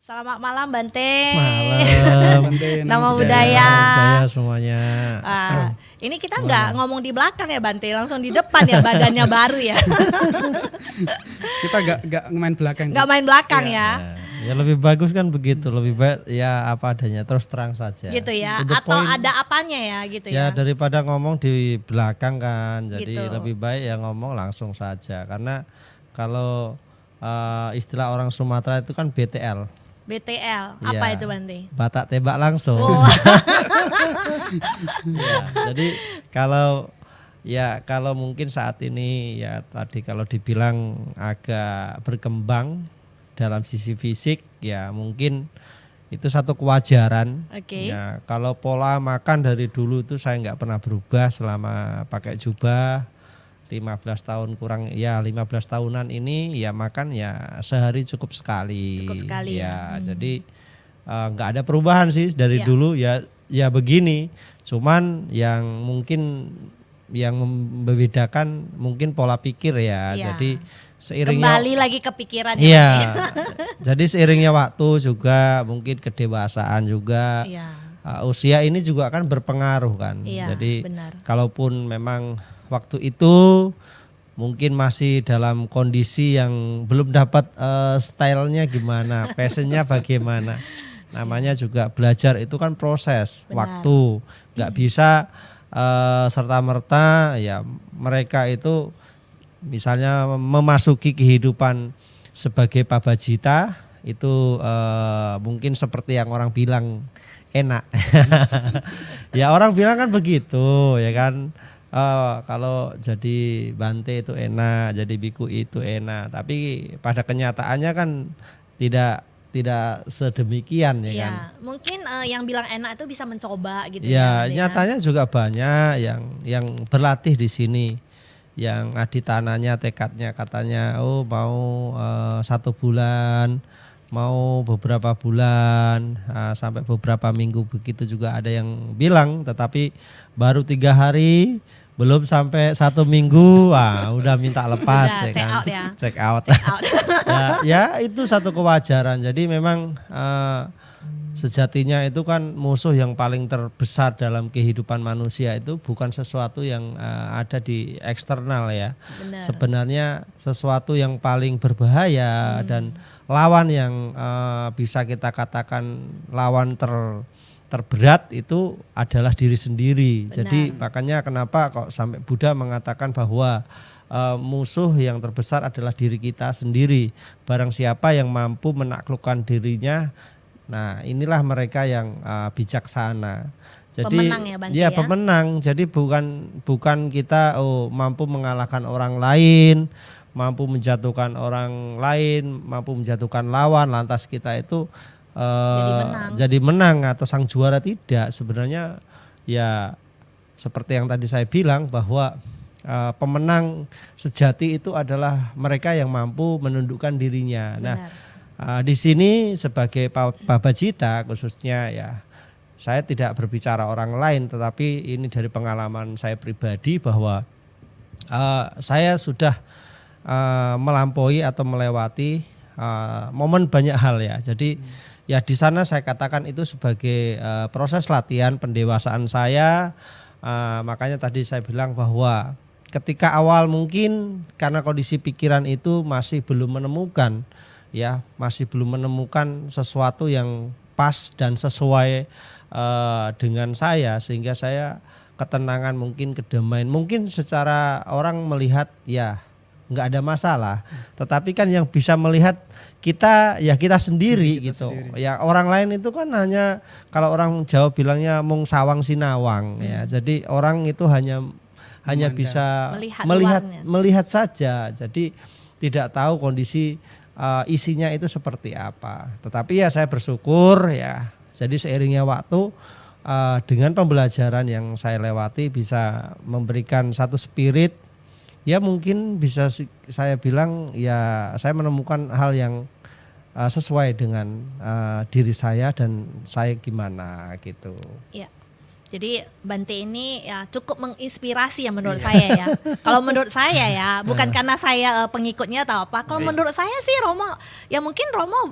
Selamat malam Bante. Malam. Nama budaya. Budaya semuanya. Ini kita nggak ngomong di belakang ya Bante, langsung di depan ya badannya baru ya. Kita nggak main belakang. Nggak main belakang ya. Ya lebih bagus kan begitu, lebih baik ya apa adanya, terus terang saja. Gitu ya. To the Atau point. ada apanya ya gitu Ya ya. daripada ngomong di belakang kan, jadi Gitu. lebih baik ya ngomong langsung saja. Karena kalau istilah orang Sumatera itu kan BTL. BTL, apa Ya, itu Bante? Batak tembak langsung. Oh. Ya, jadi kalau mungkin saat ini ya tadi kalau dibilang agak berkembang dalam sisi fisik ya mungkin itu satu kewajaran. Oke. Ya kalau pola makan dari dulu itu saya nggak pernah berubah selama pakai jubah 15 tahun kurang ya 15 tahunan ini ya makan ya sehari cukup sekali. Cukup sekali ya. Jadi nggak ada perubahan sih dari Ya. dulu ya begini. Cuman yang mungkin yang membedakan mungkin pola pikir ya. Ya. Jadi seiringnya Kembali lagi ke pikiran ya. iya. Bante. Jadi seiringnya waktu juga mungkin kedewasaan juga Iya. usia ini juga kan berpengaruh kan. Iya, Jadi benar. kalaupun memang waktu itu mungkin masih dalam kondisi yang belum dapat stylenya gimana, passionnya bagaimana. Namanya juga belajar itu kan proses, Benar. waktu. Nggak bisa serta-merta ya mereka itu misalnya memasuki kehidupan sebagai pabajita itu mungkin seperti yang orang bilang enak. Ya orang bilang kan begitu ya kan. Kalau jadi Bante itu enak, jadi biku itu enak. Tapi pada kenyataannya kan tidak sedemikian ya Iya, kan. mungkin yang bilang enak itu bisa mencoba gitu Ya Bante nyatanya juga banyak yang berlatih di sini. Yang aditananya tekadnya katanya mau 1 bulan, mau beberapa bulan, sampai beberapa minggu begitu juga ada yang bilang, tetapi baru 3 hari belum sampai 1 minggu, udah minta lepas Sudah ya check kan, out ya. check out. Check out. ya itu satu kewajaran. Jadi memang sejatinya itu kan musuh yang paling terbesar dalam kehidupan manusia itu bukan sesuatu yang ada di eksternal ya. Benar. Sebenarnya sesuatu yang paling berbahaya dan lawan yang bisa kita katakan lawan terberat itu adalah diri sendiri. Benar. Jadi makanya kenapa kok sampai Buddha mengatakan bahwa musuh yang terbesar adalah diri kita sendiri. Barang siapa yang mampu menaklukkan dirinya, nah inilah mereka yang bijaksana. Jadi Pemenang ya, Bante ya? pemenang. Jadi bukan kita mampu mengalahkan orang lain, mampu menjatuhkan orang lain, mampu menjatuhkan lawan, lantas kita itu jadi menang atau sang juara. Tidak. Sebenarnya ya seperti yang tadi saya bilang bahwa pemenang sejati itu adalah mereka yang mampu menundukkan dirinya. Nah, di sini sebagai pabajita khususnya ya saya tidak berbicara orang lain, tetapi ini dari pengalaman saya pribadi bahwa saya sudah melampaui atau melewati momen banyak hal ya. Jadi ya di sana saya katakan itu sebagai proses latihan pendewasaan saya. Makanya tadi saya bilang bahwa ketika awal mungkin karena kondisi pikiran itu masih belum menemukan sesuatu yang pas dan sesuai dengan saya, sehingga saya ketenangan mungkin kedamaian mungkin secara orang melihat ya nggak ada masalah, tetapi kan yang bisa melihat kita ya kita sendiri gitu. Ya orang lain itu kan hanya kalau orang Jawa bilangnya mung sawang sinawang ya. Jadi orang itu hanya bisa melihat saja. Jadi tidak tahu kondisi isinya itu seperti apa. Tetapi ya saya bersyukur ya. Jadi seiringnya waktu dengan pembelajaran yang saya lewati bisa memberikan satu spirit. Ya mungkin bisa saya bilang ya saya menemukan hal yang sesuai dengan diri saya dan saya gimana gitu. Ya. Jadi Bante ini ya cukup menginspirasi ya menurut saya ya. Kalau menurut saya ya, bukan karena saya pengikutnya atau apa. Kalau menurut saya sih Romo, ya mungkin Romo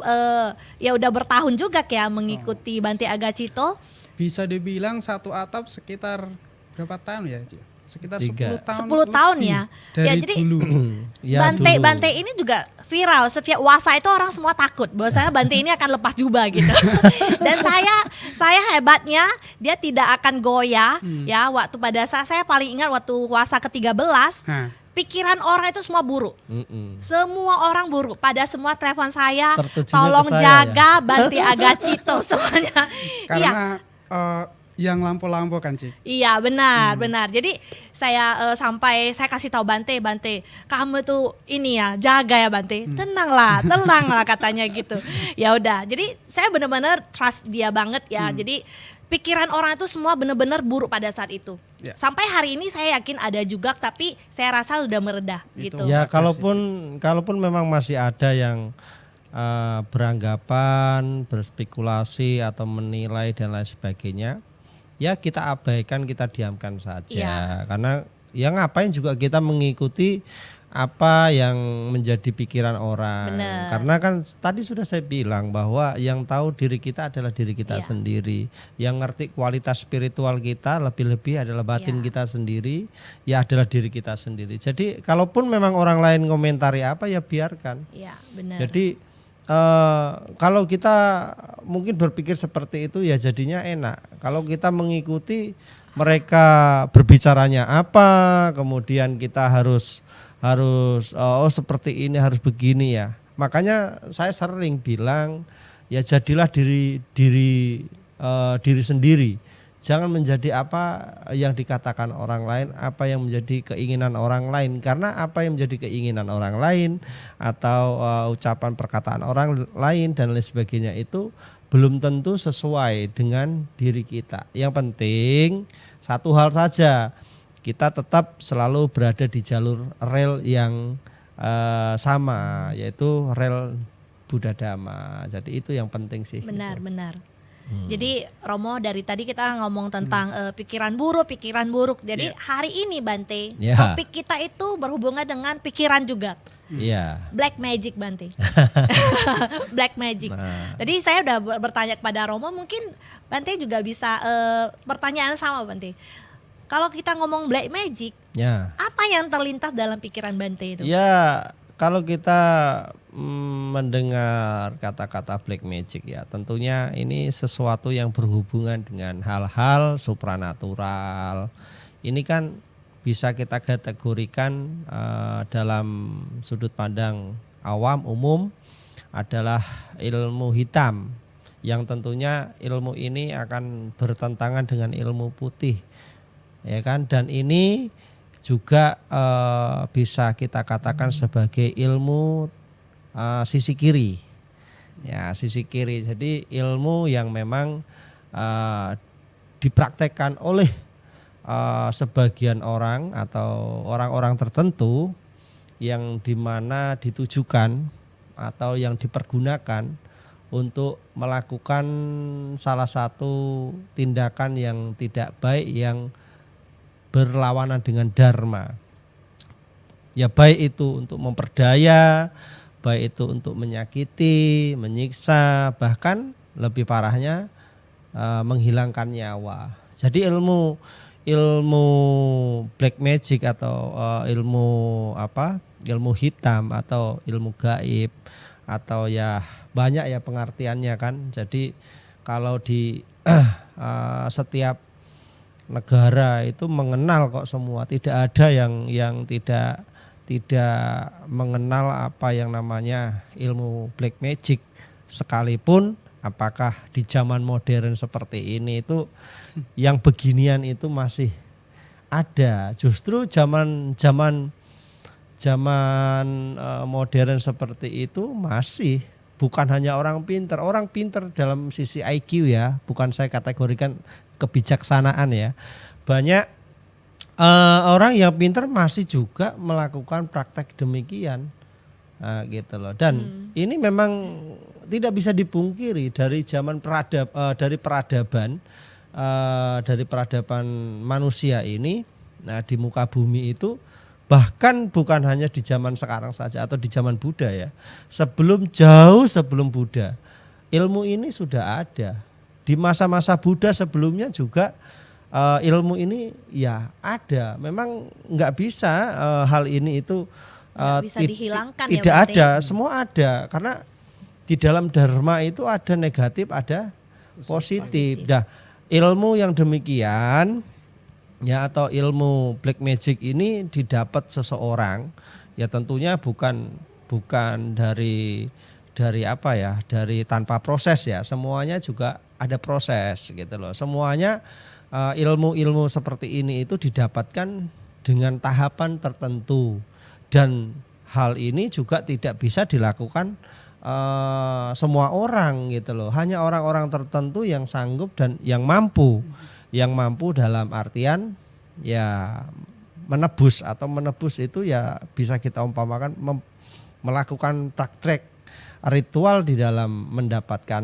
ya udah bertahun juga ya mengikuti Bante Agacito. Bisa dibilang satu atap sekitar berapa tahun ya, Ci? Sekitar 10 tahun. 10 tahun ya. Dari Ya jadi dulu. Ya, Bante dulu. Bante ini juga viral. Setiap wasa itu orang semua takut bahwasanya Bante ini akan lepas jubah gitu. Dan saya hebatnya dia tidak akan goyah ya. Waktu pada saat saya paling ingat waktu wasa ke-13, Nah, pikiran orang itu semua buruk. Semua orang buruk. Pada semua telepon saya, Tertujunya tolong ke saya, jaga Bante Agacito semuanya. Iya. karena yang lampu-lampu kan, Ci. Iya benar. Jadi saya sampai saya kasih tahu Bante, kamu tuh ini ya jaga ya Bante, tenanglah katanya gitu. Ya udah, jadi saya benar-benar trust dia banget ya. Jadi pikiran orang itu semua benar-benar buruk pada saat itu. Ya. Sampai hari ini saya yakin ada juga, tapi saya rasa udah meredah Itu. gitu. Ya Wajar kalaupun memang masih ada yang beranggapan, berspekulasi atau menilai dan lain sebagainya, ya kita abaikan, kita diamkan saja. Iya. Karena ya ngapain juga kita mengikuti apa yang menjadi pikiran orang. Bener. Karena kan tadi sudah saya bilang bahwa yang tahu diri kita adalah diri kita Iya. sendiri. Yang ngerti kualitas spiritual kita lebih-lebih adalah batin Iya. kita sendiri, ya adalah diri kita sendiri. Jadi kalaupun memang orang lain komentari apa, ya biarkan. Iya benar. Jadi kalau kita mungkin berpikir seperti itu ya jadinya enak. Kalau kita mengikuti mereka berbicaranya apa, kemudian kita harus seperti ini, harus begini ya. Makanya saya sering bilang ya jadilah diri sendiri. Jangan menjadi apa yang dikatakan orang lain, apa yang menjadi keinginan orang lain. Karena apa yang menjadi keinginan orang lain atau ucapan perkataan orang lain dan lain sebagainya itu belum tentu sesuai dengan diri kita. Yang penting satu hal saja, kita tetap selalu berada di jalur rel yang sama, yaitu rel Buddha Dhamma. Jadi itu yang penting sih. Benar. Gitu. Jadi Romo, dari tadi kita ngomong tentang pikiran buruk. Jadi hari ini Bante, Ya. topik kita itu berhubungan dengan pikiran juga. Iya. Black magic Bante. Black magic. Nah. Tadi saya udah bertanya kepada Romo, mungkin Bante juga bisa pertanyaan sama Bante. Kalau kita ngomong black magic, Ya. apa yang terlintas dalam pikiran Bante itu? Ya, kalau kita mendengar kata-kata black magic ya, tentunya ini sesuatu yang berhubungan dengan hal-hal supranatural. Ini kan bisa kita kategorikan dalam sudut pandang awam umum adalah ilmu hitam, yang tentunya ilmu ini akan bertentangan dengan ilmu putih, ya kan? Dan ini juga bisa kita katakan sebagai ilmu sisi kiri, ya sisi kiri. Jadi ilmu yang memang dipraktekkan oleh sebagian orang atau orang-orang tertentu yang dimana ditujukan atau yang dipergunakan untuk melakukan salah satu tindakan yang tidak baik yang berlawanan dengan dharma. Ya baik itu untuk memperdaya, baik itu untuk menyakiti, menyiksa, bahkan lebih parahnya menghilangkan nyawa. Jadi ilmu black magic atau ilmu hitam atau ilmu gaib atau ya banyak ya pengertiannya kan. Jadi kalau di setiap negara itu mengenal kok semua, tidak ada yang tidak mengenal apa yang namanya ilmu black magic, sekalipun apakah di zaman modern seperti ini itu yang beginian itu masih ada. Justru zaman modern seperti itu masih, bukan hanya orang pinter dalam sisi IQ ya, bukan saya kategorikan kebijaksanaan ya. Banyak orang yang pinter masih juga melakukan praktek demikian, gitu loh. Dan ini memang tidak bisa dipungkiri dari zaman dari peradaban dari peradaban manusia ini, nah di muka bumi itu, bahkan bukan hanya di zaman sekarang saja atau di zaman Buddha ya, jauh sebelum Buddha, ilmu ini sudah ada. Di masa-masa Buddha sebelumnya juga ilmu ini ya ada. Memang nggak bisa hal ini itu Nggak bisa dihilangkan ya, tidak Bante. ada, semua ada, karena di dalam dharma itu ada negatif, ada positif. Nah, ilmu yang demikian ya, atau ilmu black magic ini didapat seseorang ya, tentunya bukan dari apa ya, dari tanpa proses ya, semuanya juga ada proses gitu loh. Semuanya ilmu-ilmu seperti ini itu didapatkan dengan tahapan tertentu, dan hal ini juga tidak bisa dilakukan semua orang gitu loh. Hanya orang-orang tertentu yang sanggup dan yang mampu dalam artian ya menebus, atau menebus itu ya bisa kita umpamakan melakukan praktek ritual di dalam mendapatkan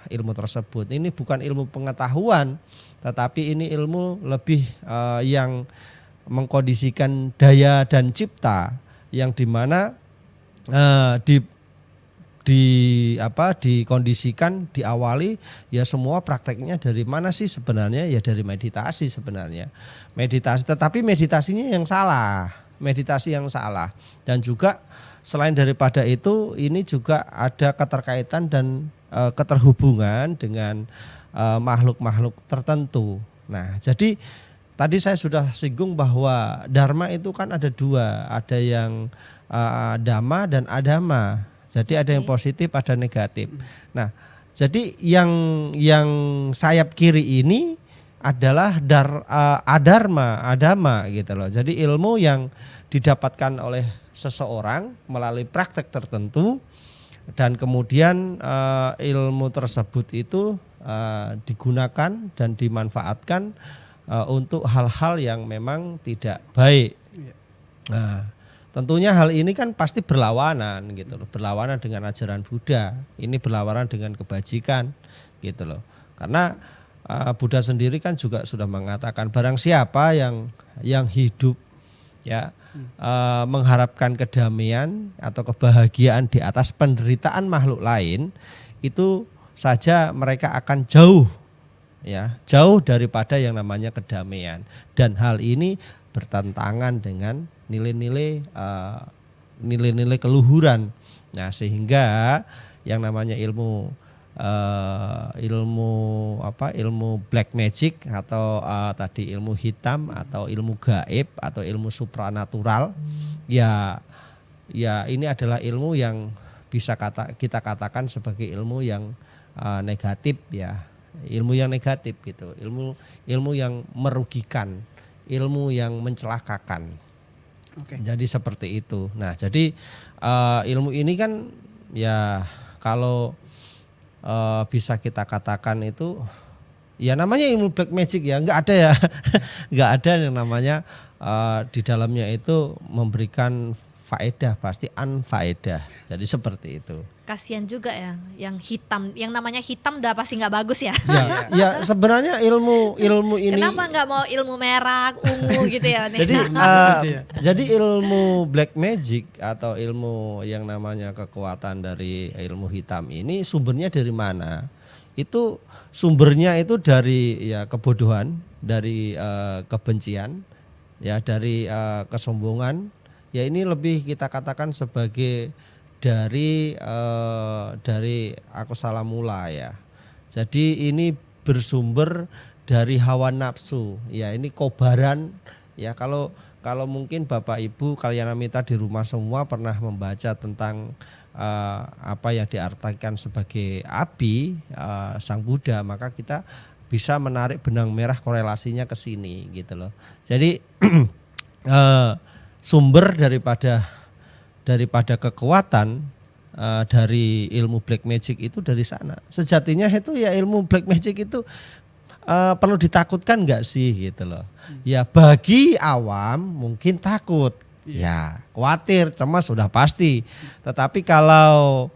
ilmu tersebut. Ini bukan ilmu pengetahuan, tetapi ini ilmu lebih yang mengkondisikan daya dan cipta, yang dimana dikondisikan, diawali ya semua prakteknya dari mana sih sebenarnya, ya dari meditasi sebenarnya. Meditasi, tetapi meditasinya yang salah, meditasi yang salah. Dan juga selain daripada itu, ini juga ada keterkaitan dan keterhubungan dengan makhluk-makhluk tertentu. Nah, jadi tadi saya sudah singgung bahwa dharma itu kan ada dua, ada yang dhamma dan adhamma. Jadi ada yang positif, ada negatif. Nah, jadi yang sayap kiri ini adalah adharma gitu loh. Jadi ilmu yang didapatkan oleh seseorang melalui praktek tertentu, dan kemudian ilmu tersebut itu digunakan dan dimanfaatkan untuk hal-hal yang memang tidak baik. Nah, tentunya hal ini kan pasti berlawanan gitu loh, berlawanan dengan ajaran Buddha. Ini berlawanan dengan kebajikan gitu loh. Karena Buddha sendiri kan juga sudah mengatakan, barang siapa yang hidup ya mengharapkan kedamaian atau kebahagiaan di atas penderitaan makhluk lain, itu saja mereka akan jauh daripada yang namanya kedamaian. Dan hal ini bertentangan dengan nilai-nilai keluhuran. Nah, sehingga yang namanya ilmu black magic atau tadi ilmu hitam atau ilmu gaib atau ilmu supranatural, ya ini adalah ilmu yang bisa kita katakan sebagai ilmu yang negatif ya, ilmu yang negatif gitu, ilmu yang merugikan, ilmu yang mencelakakan. Oke. Jadi seperti itu. Nah, jadi ilmu ini kan ya kalau bisa kita katakan itu ya namanya ilmu black magic ya, nggak ada ya nggak ada yang namanya di dalamnya itu memberikan faedah, pasti anfaedah. Jadi seperti itu. Kasihan juga ya yang hitam, yang namanya hitam udah pasti nggak bagus ya. Ya sebenarnya ilmu ini. Kenapa nggak mau ilmu merah, ungu gitu ya? Jadi ilmu black magic atau ilmu yang namanya kekuatan dari ilmu hitam ini sumbernya dari mana? Itu sumbernya itu dari ya kebodohan, dari kebencian, ya dari kesombongan. Ya ini lebih kita katakan sebagai dari aku salah mula ya. Jadi ini bersumber dari hawa nafsu. Ya ini kobaran ya, kalau mungkin Bapak Ibu Kalyanamita di rumah semua pernah membaca tentang apa yang diartikan sebagai api Sang Buddha, maka kita bisa menarik benang merah korelasinya ke sini gitu loh. Jadi sumber daripada kekuatan dari ilmu black magic itu dari sana. Sejatinya itu ya ilmu black magic itu perlu ditakutkan nggak sih gitu loh. Ya bagi awam mungkin takut, ya khawatir, cemas sudah pasti. Tetapi kalau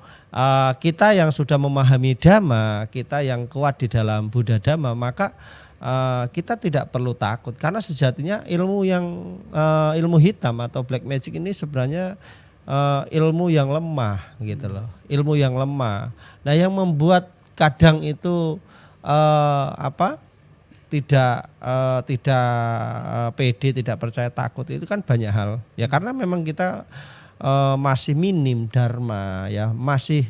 kita yang sudah memahami dhamma, kita yang kuat di dalam Buddha dhamma, maka kita tidak perlu takut karena sejatinya ilmu hitam atau black magic ini sebenarnya ilmu yang lemah gitu loh, ilmu yang lemah. Nah, yang membuat kadang itu tidak pede, tidak percaya, takut itu kan banyak hal ya, karena memang kita masih minim dharma ya, masih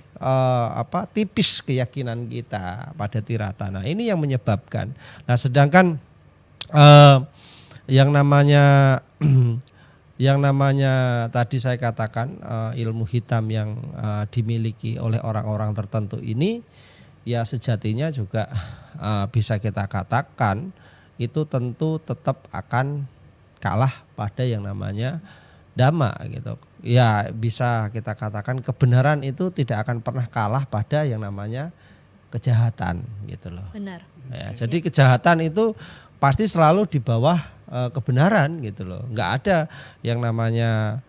tipis keyakinan kita pada Tiratana. Ini yang menyebabkan. Nah, sedangkan yang namanya tadi saya katakan ilmu hitam yang dimiliki oleh orang-orang tertentu ini ya sejatinya juga bisa kita katakan itu tentu tetap akan kalah pada yang namanya dhamma gitu. Ya bisa kita katakan kebenaran itu tidak akan pernah kalah pada yang namanya kejahatan gitu loh. Benar. Ya, jadi kejahatan itu pasti selalu di bawah kebenaran gitu loh. Nggak ada yang namanya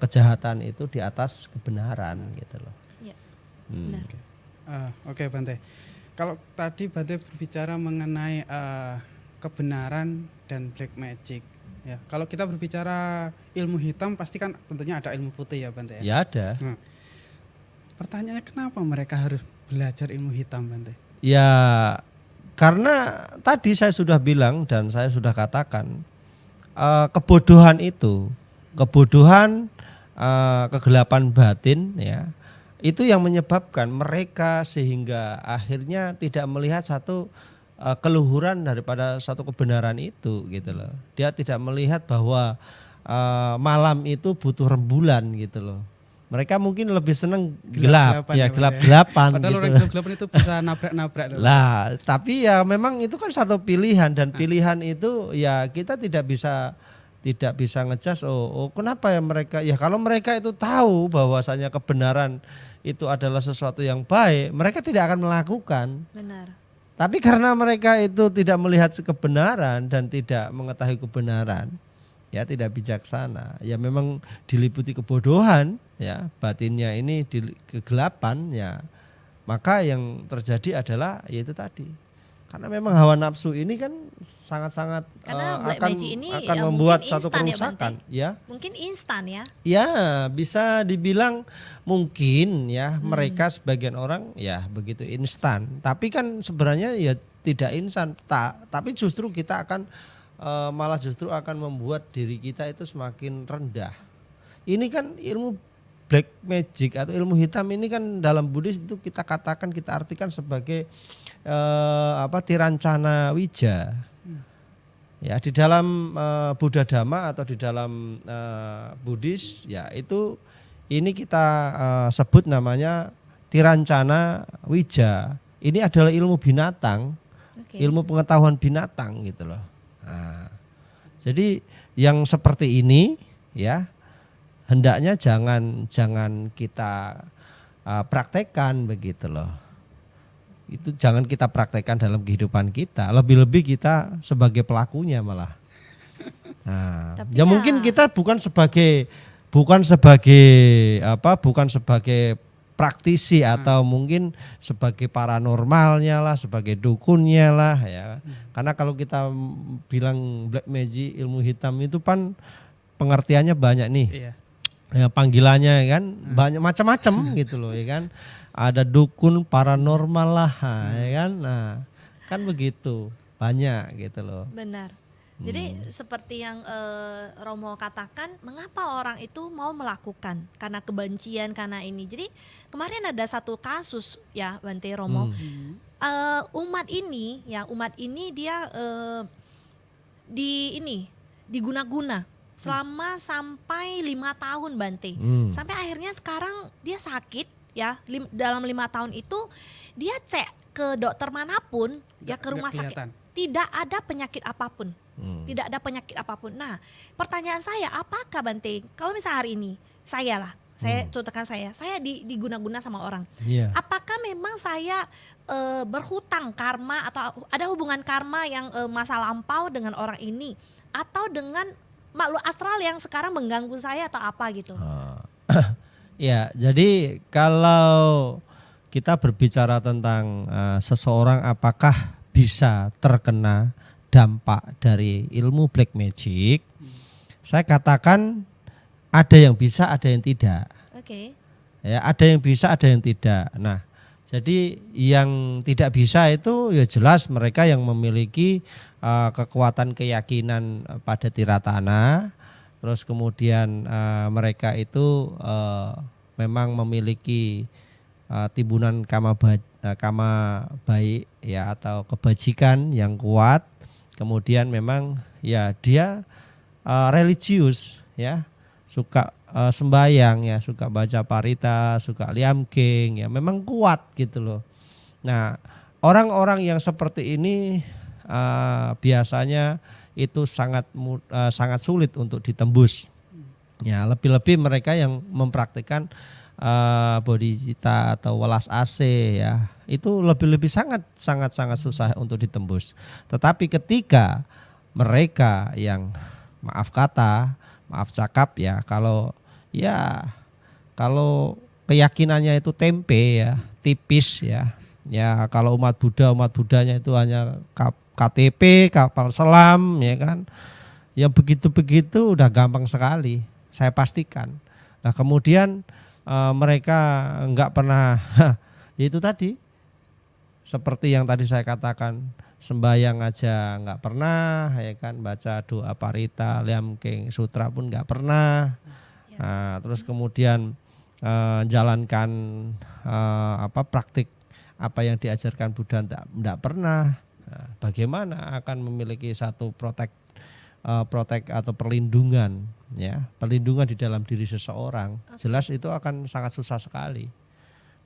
kejahatan itu di atas kebenaran gitu loh. Ya, benar. Oke, Bante. Kalau tadi Bante berbicara mengenai kebenaran dan black magic, ya. Kalau kita berbicara ilmu hitam, pasti kan tentunya ada ilmu putih ya, Bante. Ya ada. Nah, pertanyaannya kenapa mereka harus belajar ilmu hitam, Bante? Ya karena tadi saya sudah bilang dan saya sudah katakan kebodohan itu, kegelapan batin ya. Itu yang menyebabkan mereka sehingga akhirnya tidak melihat satu keluhuran daripada satu kebenaran itu gitu loh. Dia tidak melihat bahwa malam itu butuh rembulan gitu loh. Mereka mungkin lebih senang gelap-gelapan Padahal gitu. orang gelap-gelapan itu bisa nabrak-nabrak. Lah, tapi ya memang itu kan satu pilihan dan pilihan itu ya kita tidak bisa ngejudge kenapa ya mereka, ya kalau mereka itu tahu bahwasanya kebenaran itu adalah sesuatu yang baik, mereka tidak akan melakukan. Benar. Tapi karena mereka itu tidak melihat kebenaran dan tidak mengetahui kebenaran, ya tidak bijaksana, ya memang diliputi kebodohan, ya batinnya ini di kegelapan, ya maka yang terjadi adalah yaitu tadi. Karena memang hawa nafsu ini kan sangat-sangat akan membuat satu kerusakan, ya. Mungkin instan ya. Ya, bisa dibilang mungkin ya mereka sebagian orang ya begitu instan. Tapi kan sebenarnya ya tidak instan, tapi justru kita akan malah justru akan membuat diri kita itu semakin rendah. Ini kan ilmu black magic atau ilmu hitam ini kan dalam Buddhis itu kita katakan, kita artikan sebagai tirancana wija. Ya, di dalam Buddha Dhamma atau di dalam Buddhis ya itu ini kita sebut namanya tirancana wija. Ini adalah ilmu binatang, ilmu pengetahuan binatang gitu loh. Nah, jadi yang seperti ini ya hendaknya jangan kita praktekkan begitu loh. Itu jangan kita praktekkan dalam kehidupan kita. Lebih-lebih kita sebagai pelakunya malah. Nah, ya mungkin kita bukan sebagai praktisi atau mungkin sebagai paranormalnya lah, sebagai dukunnya lah ya. Karena kalau kita bilang black magic, ilmu hitam itu kan pengertiannya banyak nih. Iya. Ya, panggilannya kan banyak macam-macam gitu loh ya kan. Ada dukun, paranormal lah ya kan. Nah, kan begitu. Banyak gitu loh. Benar. Jadi seperti yang Romo katakan, mengapa orang itu mau melakukan? Karena kebencian, karena ini. Jadi kemarin ada satu kasus ya Bante Romo. Umat ini dia diguna-guna selama sampai 5 tahun Bante. Sampai akhirnya sekarang dia sakit ya, dalam 5 tahun itu dia cek ke dokter manapun, ya ke rumah sakit, tidak ada penyakit apapun. Tidak ada penyakit apapun. Nah, pertanyaan saya, apakah Bante, kalau misalnya hari ini saya contohkan saya diguna-guna sama orang. Apakah memang saya berhutang karma atau ada hubungan karma yang masa lampau dengan orang ini, atau dengan makhluk astral yang sekarang mengganggu saya atau apa gitu? Ya, jadi kalau kita berbicara tentang seseorang apakah bisa terkena dampak dari ilmu black magic, saya katakan ada yang bisa, ada yang tidak. Oke. Ya, ada yang bisa, ada yang tidak. Nah, jadi yang tidak bisa itu ya jelas mereka yang memiliki kekuatan keyakinan pada tiratana, terus kemudian mereka itu memang memiliki timbunan kama baik ya atau kebajikan yang kuat. Kemudian memang ya dia religius ya, suka sembayang ya, suka baca parita, suka liamking ya, memang kuat gitu loh. Nah, orang-orang yang seperti ini biasanya itu sangat sulit untuk ditembus. Ya, lebih-lebih mereka yang mempraktikkan bodhicitta atau welas ase ya, itu lebih-lebih sangat susah untuk ditembus. Tetapi ketika mereka yang maaf cakap ya, kalau keyakinannya itu tempe ya, tipis ya. Ya kalau umat Budanya itu hanya KTP, kapal selam ya kan. Ya begitu-begitu udah gampang sekali, saya pastikan. Nah, kemudian mereka enggak pernah ya itu tadi seperti yang tadi saya katakan, sembayang aja enggak pernah ya kan, baca doa parita, liamking, sutra pun enggak pernah. Nah, terus kemudian jalankan praktik apa yang diajarkan Buddha enggak pernah. Nah, bagaimana akan memiliki satu protek atau perlindungan ya, perlindungan di dalam diri seseorang? Jelas itu akan sangat susah sekali.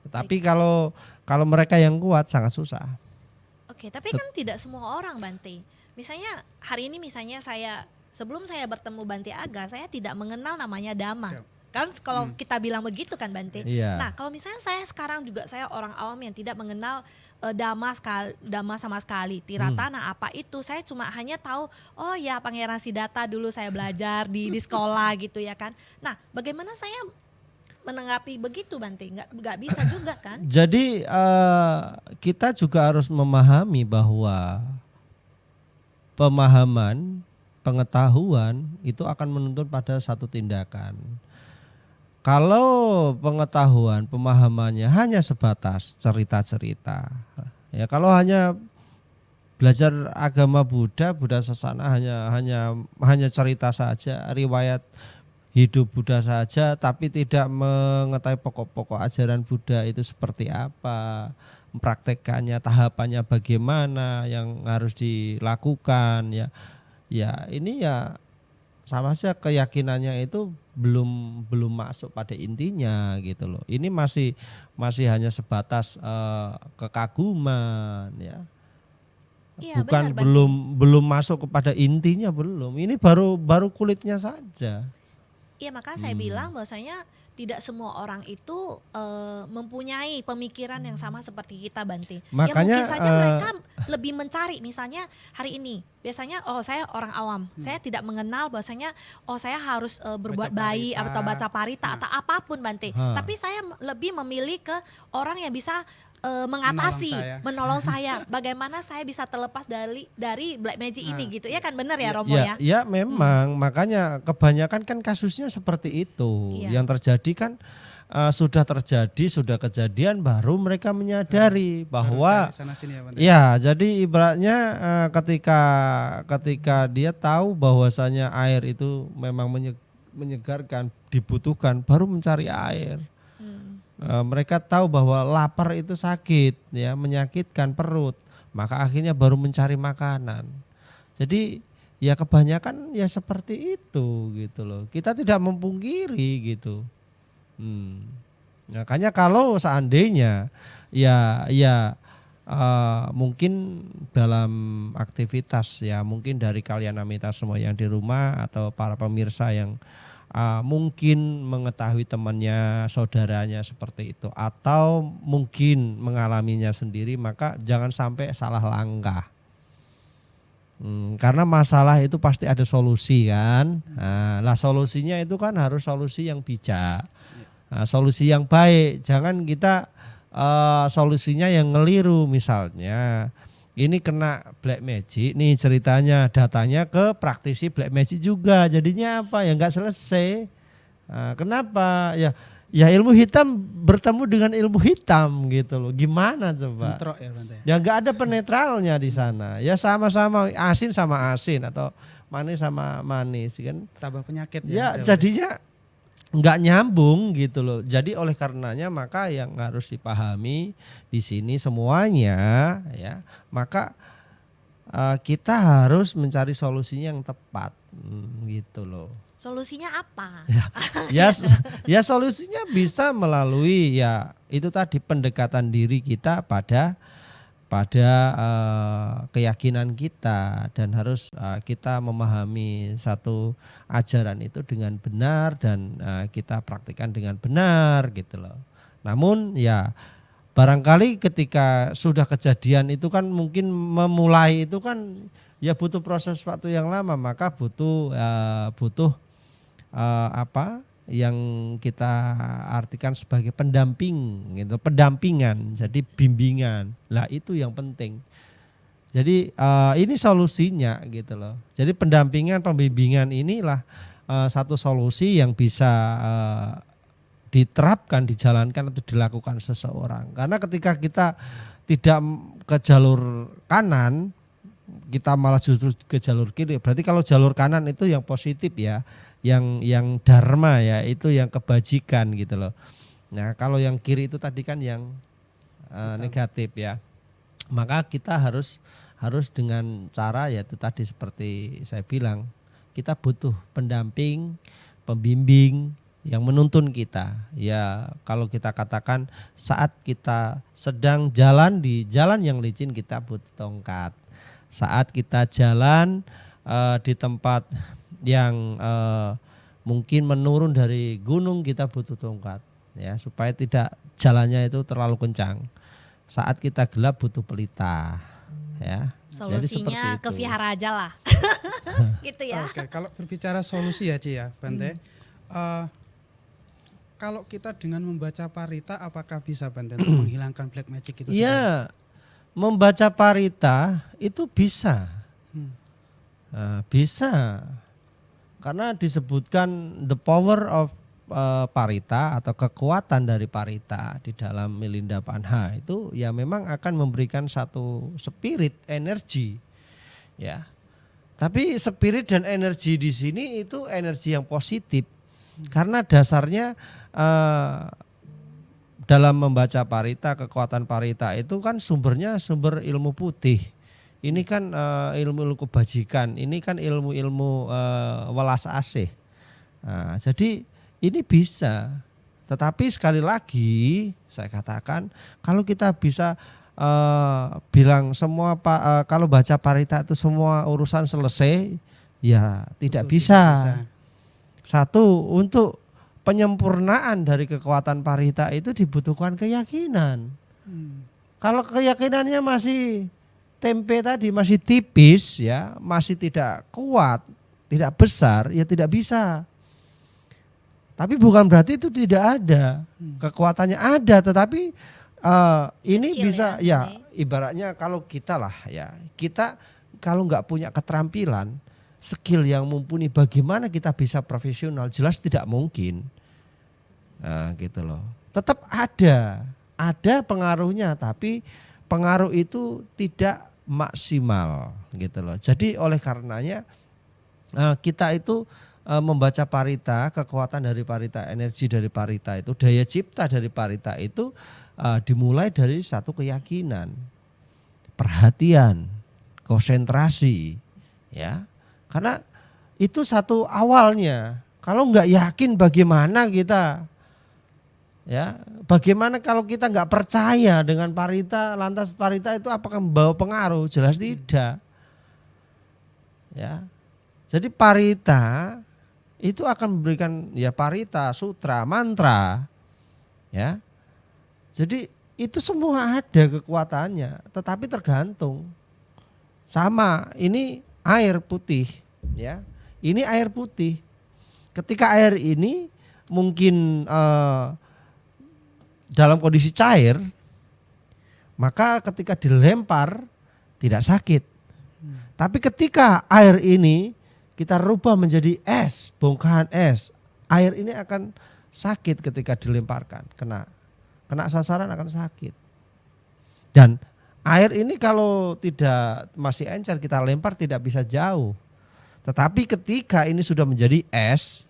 Tetapi kalau mereka yang kuat sangat susah. Oke, tapi kan tidak semua orang, Bante. Misalnya hari ini sebelum saya bertemu Bante Aga, saya tidak mengenal namanya Dhamma. Kan kalau kita bilang begitu kan, Bante. Iya. Nah, kalau misalnya saya sekarang juga saya orang awam yang tidak mengenal Dhamma sama sekali, tiratana apa itu, saya cuma hanya tahu oh ya Pangeran Siddhartha dulu saya belajar di sekolah gitu ya kan. Nah, bagaimana saya menanggapi begitu, Bante? Nggak bisa juga kan? Jadi kita juga harus memahami bahwa pengetahuan itu akan menuntun pada satu tindakan. Kalau pemahamannya hanya sebatas cerita-cerita, ya kalau hanya belajar agama Buddha Sasana hanya cerita saja, riwayat hidup Buddha saja, tapi tidak mengetahui pokok-pokok ajaran Buddha itu seperti apa, mempraktekannya, tahapannya bagaimana yang harus dilakukan ya. Ya ini ya sama saja keyakinannya itu belum masuk pada intinya gitu loh. Ini masih hanya sebatas kekaguman ya. Iya, Bukan benar, belum masuk kepada intinya belum. Ini baru kulitnya saja. Iya, makanya saya bilang bahwasanya tidak semua orang itu mempunyai pemikiran yang sama seperti kita, Bante. Makanya, ya mungkin saja mereka lebih mencari, misalnya hari ini biasanya saya orang awam, saya tidak mengenal bahwasanya saya harus berbuat baik atau baca parita atau apapun, Bante. Tapi saya lebih memilih ke orang yang bisa mengatasi, menolong saya. Bagaimana saya bisa terlepas dari black magic ini gitu. Ya kan, benar ya Romo ya? Ya memang, makanya kebanyakan kan kasusnya seperti itu. Iya. Yang terjadi kan sudah kejadian baru mereka menyadari bahwa ya, jadi ibaratnya ketika dia tahu bahwasanya air itu memang menyegarkan, dibutuhkan, baru mencari air. Mereka tahu bahwa lapar itu sakit ya, menyakitkan perut, maka akhirnya baru mencari makanan. Jadi ya kebanyakan ya seperti itu gitu loh. Kita tidak memungkiri gitu. Makanya kalau seandainya mungkin dalam aktivitas ya, mungkin dari kalian amita semua yang di rumah atau para pemirsa yang mungkin mengetahui temannya, saudaranya seperti itu, atau mungkin mengalaminya sendiri, maka jangan sampai salah langkah. Karena masalah itu pasti ada solusi kan. Nah, solusinya itu kan harus solusi yang bijak. solusi yang baik. Jangan kita solusinya yang ngeliru. Misalnya ini kena black magic nih ceritanya, datanya ke praktisi black magic juga. Jadinya apa ya, nggak selesai. Kenapa ya ilmu hitam bertemu dengan ilmu hitam gitu loh. Gimana coba? Bentrok ya Bante. Ya nggak ada penetralnya di sana. Ya sama-sama asin sama asin atau manis sama manis kan. Tambah penyakit Ya ya. jadinya nggak nyambung gitu loh. Jadi oleh karenanya maka yang harus dipahami di sini semuanya ya, maka kita harus mencari solusinya yang tepat gitu loh. Solusinya apa? Ya solusinya bisa melalui ya itu tadi pendekatan diri kita pada keyakinan kita, dan harus kita memahami satu ajaran itu dengan benar dan kita praktikkan dengan benar gitu loh. Namun ya barangkali ketika sudah kejadian itu kan mungkin memulai itu kan ya butuh proses waktu yang lama, maka butuh yang kita artikan sebagai pendamping gitu, pendampingan, jadi bimbingan. Lah itu yang penting. Jadi ini solusinya gitu loh. Jadi pendampingan, pembimbingan inilah satu solusi yang bisa diterapkan, dijalankan atau dilakukan seseorang. Karena ketika kita tidak ke jalur kanan, kita malah justru ke jalur kiri. Berarti kalau jalur kanan itu yang positif ya, yang dharma ya, itu yang kebajikan gitu loh. Nah kalau yang kiri itu tadi kan yang negatif ya. Maka kita harus dengan cara ya itu tadi seperti saya bilang, kita butuh pendamping, pembimbing yang menuntun kita. Ya kalau kita katakan saat kita sedang jalan di jalan yang licin, kita butuh tongkat. Saat kita jalan di tempat yang mungkin menurun dari gunung, kita butuh tongkat ya supaya tidak jalannya itu terlalu kencang. Saat kita gelap butuh pelita ya. Solusinya ke vihara aja lah. Gitu ya. Oke, kalau berbicara solusi ya Ci ya Bante, kalau kita dengan membaca parita apakah bisa Bante untuk menghilangkan black magic itu? Iya, membaca parita itu bisa. Bisa. Karena disebutkan the power of parita atau kekuatan dari parita di dalam Milinda Panha itu ya memang akan memberikan satu spirit, energi. Ya. Tapi spirit dan energi di sini itu energi yang positif. Karena dasarnya dalam membaca parita, kekuatan parita itu kan sumbernya sumber ilmu putih. Ini kan ilmu-ilmu kebajikan, ini kan ilmu-ilmu welas asih. Nah, jadi ini bisa, tetapi sekali lagi saya katakan kalau kita bisa bilang semua kalau baca parita itu semua urusan selesai, ya tidak bisa. Satu, untuk penyempurnaan dari kekuatan parita itu dibutuhkan keyakinan. Kalau keyakinannya masih tempe tadi, masih tipis ya, masih tidak kuat, tidak besar, ya tidak bisa. Tapi bukan berarti itu tidak ada, kekuatannya ada, tetapi ini kecil bisa ya ibaratnya kalau kita lah ya, kita kalau nggak punya keterampilan, skill yang mumpuni, bagaimana kita bisa profesional? Jelas tidak mungkin. Nah, gitu loh. Tetap ada pengaruhnya, tapi pengaruh itu tidak maksimal gitu loh. Jadi oleh karenanya kita itu membaca parita, kekuatan dari parita, energi dari parita itu, daya cipta dari parita itu dimulai dari satu keyakinan, perhatian, konsentrasi, ya. Karena itu satu awalnya. Kalau nggak yakin bagaimana kita, ya, bagaimana kalau kita nggak percaya dengan parita, lantas parita itu apakah membawa pengaruh? Jelas tidak. Ya. Jadi parita itu akan memberikan ya parita, sutra, mantra. Ya. Jadi itu semua ada kekuatannya, tetapi tergantung. Sama, ini air putih, ya. Ini air putih. Ketika air ini mungkin dalam kondisi cair, maka ketika dilempar tidak sakit. Tapi ketika air ini kita rubah menjadi es, bongkahan es, air ini akan sakit ketika dilemparkan, kena sasaran akan sakit. Dan air ini kalau tidak masih encer kita lempar tidak bisa jauh. Tetapi ketika ini sudah menjadi es,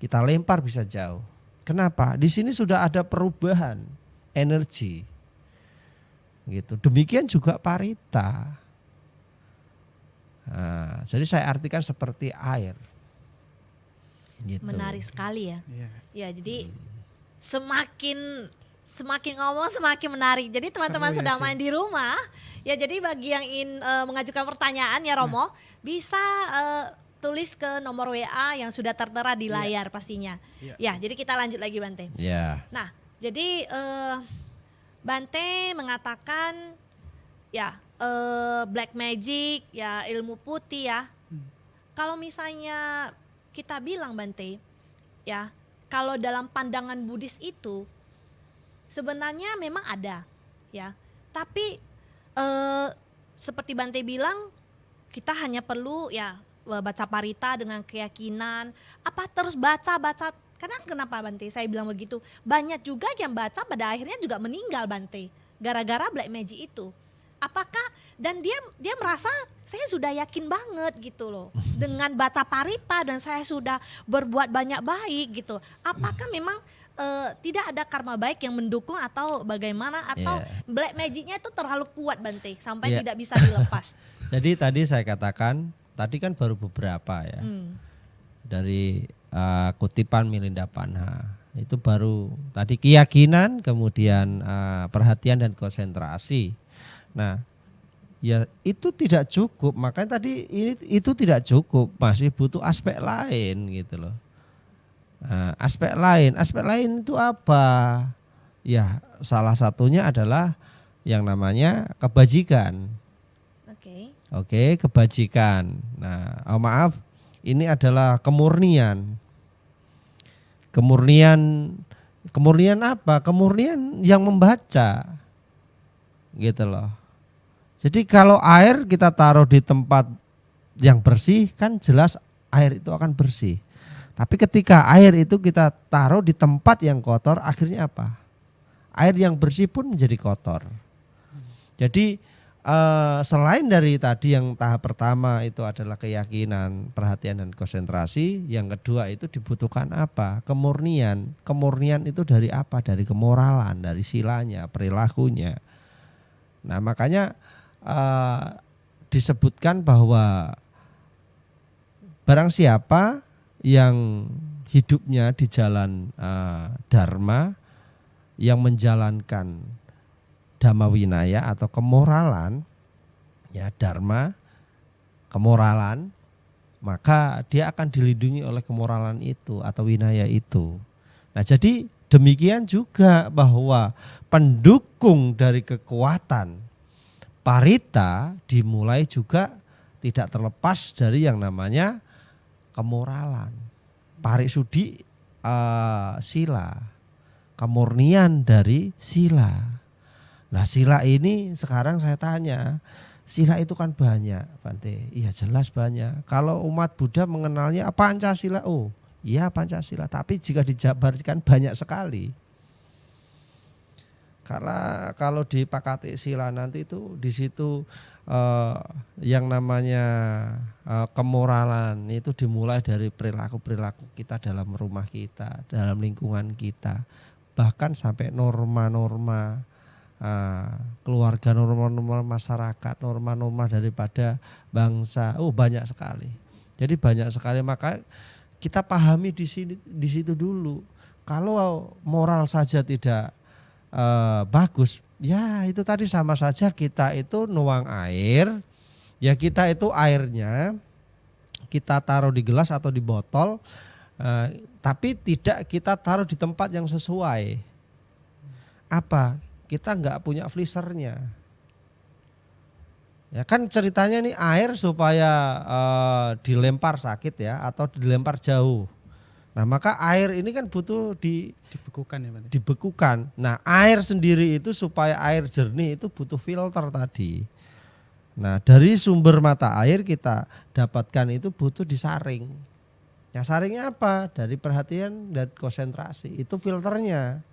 kita lempar bisa jauh. Kenapa? Di sini sudah ada perubahan energi. Gitu. Demikian juga parita. Nah, jadi saya artikan seperti air. Gitu. Menarik sekali ya. Iya. Ya, jadi semakin ngomong semakin menarik. Jadi teman-teman Seru ya, sedang Cik. main di rumah, ya jadi bagi yang ingin mengajukan pertanyaan ya Romo, bisa tulis ke nomor WA yang sudah tertera di layar pastinya. Iya. Ya, jadi kita lanjut lagi Bante. Ya. Nah, jadi Bante mengatakan ya black magic, ya ilmu putih ya. Kalau misalnya kita bilang Bante, ya kalau dalam pandangan Buddhis itu sebenarnya memang ada, ya. Tapi seperti Bante bilang, kita hanya perlu ya baca parita dengan keyakinan. Apa terus baca? Karena kenapa Bante? Saya bilang begitu. Banyak juga yang baca pada akhirnya juga meninggal Bante, gara-gara black magic itu. Apakah dan dia merasa saya sudah yakin banget gitu loh dengan baca parita dan saya sudah berbuat banyak baik gitu. Apakah memang tidak ada karma baik yang mendukung atau bagaimana atau black magicnya itu terlalu kuat Bante sampai tidak bisa dilepas? Jadi tadi saya katakan, tadi kan baru beberapa ya dari kutipan Milinda Panha. Itu baru tadi keyakinan, kemudian perhatian dan konsentrasi. Nah, ya itu tidak cukup. Makanya tadi itu tidak cukup, masih butuh aspek lain gitu loh. Nah, aspek lain itu apa? Ya, salah satunya adalah yang namanya kebajikan. Oke, kebajikan. Nah, maaf, ini adalah kemurnian. Kemurnian apa? Kemurnian yang membaca. Gitu loh. Jadi kalau air kita taruh di tempat yang bersih kan jelas air itu akan bersih. Tapi ketika air itu kita taruh di tempat yang kotor akhirnya apa? Air yang bersih pun menjadi kotor. Jadi selain dari tadi yang tahap pertama itu adalah keyakinan, perhatian dan konsentrasi, yang kedua itu dibutuhkan apa? Kemurnian. Kemurnian itu dari apa? Dari kemoralan, dari silanya, perilakunya. Nah, makanya disebutkan bahwa barang siapa yang hidupnya di jalan dharma, yang menjalankan dhamma winaya atau kemoralan, ya dharma, kemoralan, maka dia akan dilindungi oleh kemoralan itu atau winaya itu. Nah, jadi demikian juga bahwa pendukung dari kekuatan parita dimulai juga tidak terlepas dari yang namanya kemoralan. Parisudi sila, kemurnian dari sila. Nah, sila ini sekarang saya tanya, sila itu kan banyak, Bante. Iya jelas banyak. Kalau umat Buddha mengenalnya Pancasila, oh iya Pancasila. Tapi jika dijabarkan banyak sekali. Karena kalau di Pakati Sila nanti itu di situ yang namanya kemoralan itu dimulai dari perilaku-perilaku kita dalam rumah kita, dalam lingkungan kita, bahkan sampai norma-norma keluarga, norma-norma masyarakat, norma-norma daripada bangsa. Oh, banyak sekali. Jadi banyak sekali, maka kita pahami di situ dulu. Kalau moral saja tidak bagus, ya itu tadi sama saja kita itu nuang air, ya kita itu airnya kita taruh di gelas atau di botol, tapi tidak kita taruh di tempat yang sesuai. Apa? Kita nggak punya flisernya. Ya kan ceritanya nih air supaya dilempar sakit ya atau dilempar jauh. Nah, maka air ini kan butuh Dibekukan ya Bante. dibekukan. Nah, air sendiri itu supaya air jernih itu butuh filter tadi. Nah, dari sumber mata air kita dapatkan itu butuh disaring. Ya, saringnya apa? Dari perhatian dan konsentrasi. Itu filternya.